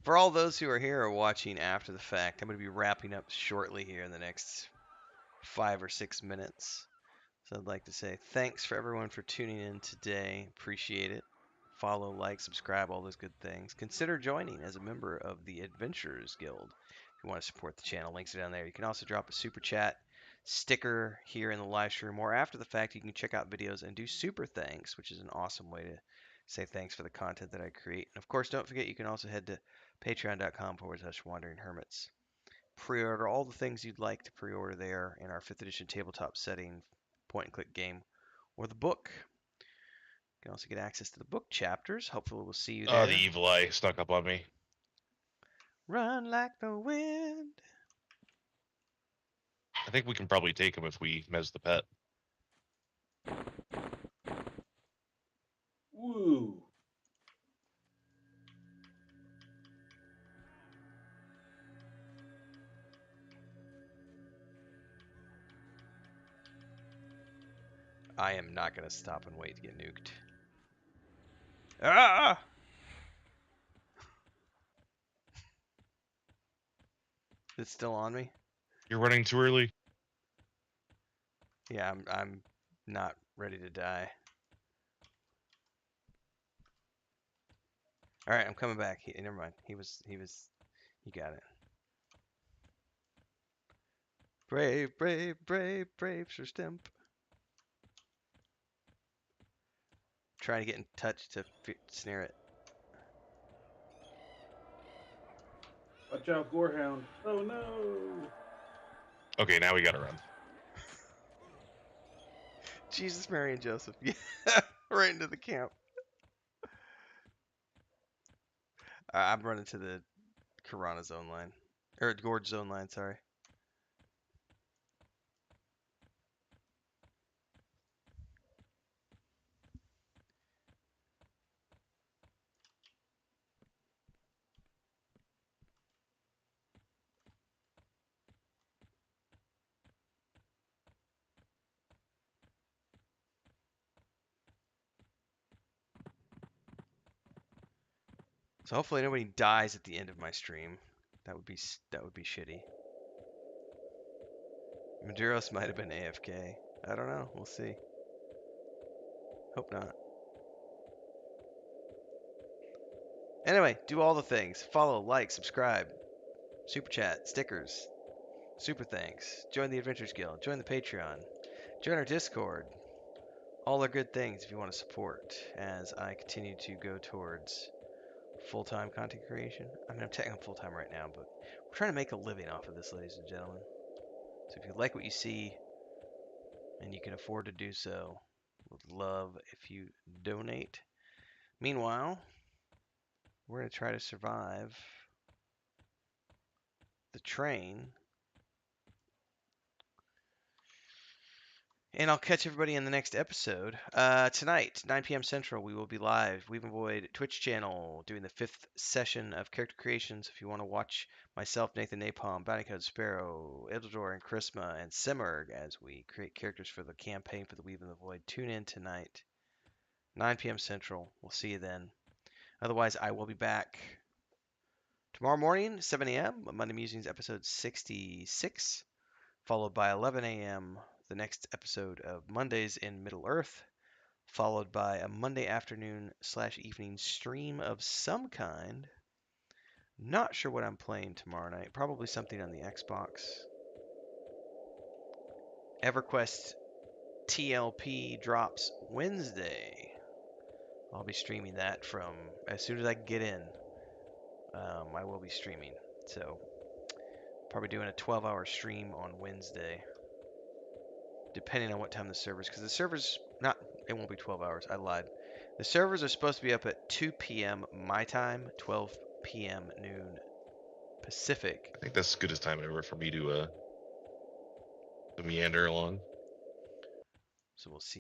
For all those who are here or watching after the fact, I'm going to be wrapping up shortly here in the next 5 or 6 minutes. So I'd like to say thanks for everyone for tuning in today. Appreciate it. Follow, like, subscribe, all those good things. Consider joining as a member of the Adventurers Guild if you want to support the channel. Links are down there. You can also drop a super chat sticker here in the live stream, or after the fact, you can check out videos and do super thanks, which is an awesome way to say thanks for the content that I create. And of course, don't forget you can also head to patreon.com/wandering hermits. Pre-order all the things you'd like to pre-order there in our 5th edition tabletop setting, point and click game, or the book. You can also get access to the book chapters. Hopefully we'll see you there. Oh, the evil eye snuck up on me. Run like the wind. I think we can probably take him if we mez the pet. Woo. I am not going to stop and wait to get nuked. Ah! It's still on me? You're running too early. Yeah, I'm not ready to die. All right, I'm coming back. Never mind. He was. You got it. Brave, brave, brave, brave, Sir Stimp. Trying to get in touch to snare it. Watch out, Gorehound. Oh no. Okay, now we gotta run. Jesus, Mary, and Joseph. Yeah, right into the camp. I'm running to the Karana zone line. Or Gorge zone line, sorry. So hopefully nobody dies at the end of my stream. That would be shitty. Maduros might have been AFK. I don't know. We'll see. Hope not. Anyway, do all the things. Follow, like, subscribe, super chat, stickers, super thanks. Join the Adventures Guild. Join the Patreon. Join our Discord. All are good things if you want to support as I continue to go towards full-time content creation. I mean, I'm technically full-time right now, but we're trying to make a living off of this, ladies and gentlemen. So if you like what you see and you can afford to do so, would love if you donate. Meanwhile, we're going to try to survive the train. And I'll catch everybody in the next episode. Tonight, 9 p.m. Central, we will be live. We've Void Twitch channel doing the 5th session of character creations. If you want to watch myself, Nathan Napalm, Bounty Code Sparrow, Eldor, and Chrisma, and Simmerg as we create characters for the campaign for the Weave in the Void, tune in tonight, 9 p.m. Central. We'll see you then. Otherwise, I will be back tomorrow morning, 7 a.m., Monday Musings episode 66, followed by 11 a.m., the next episode of Mondays in Middle-earth, followed by a Monday afternoon/evening stream of some kind. Not sure what I'm playing tomorrow night. Probably something on the Xbox. EverQuest TLP drops Wednesday. I'll be streaming that from as soon as I can get in. I will be streaming. So, probably doing a 12-hour stream on Wednesday. Depending on what time the servers, because the servers, it won't be 12 hours, I lied. The servers are supposed to be up at 2 p.m. my time, 12 p.m. noon Pacific. I think that's as good as time ever for me to meander along. So we'll see.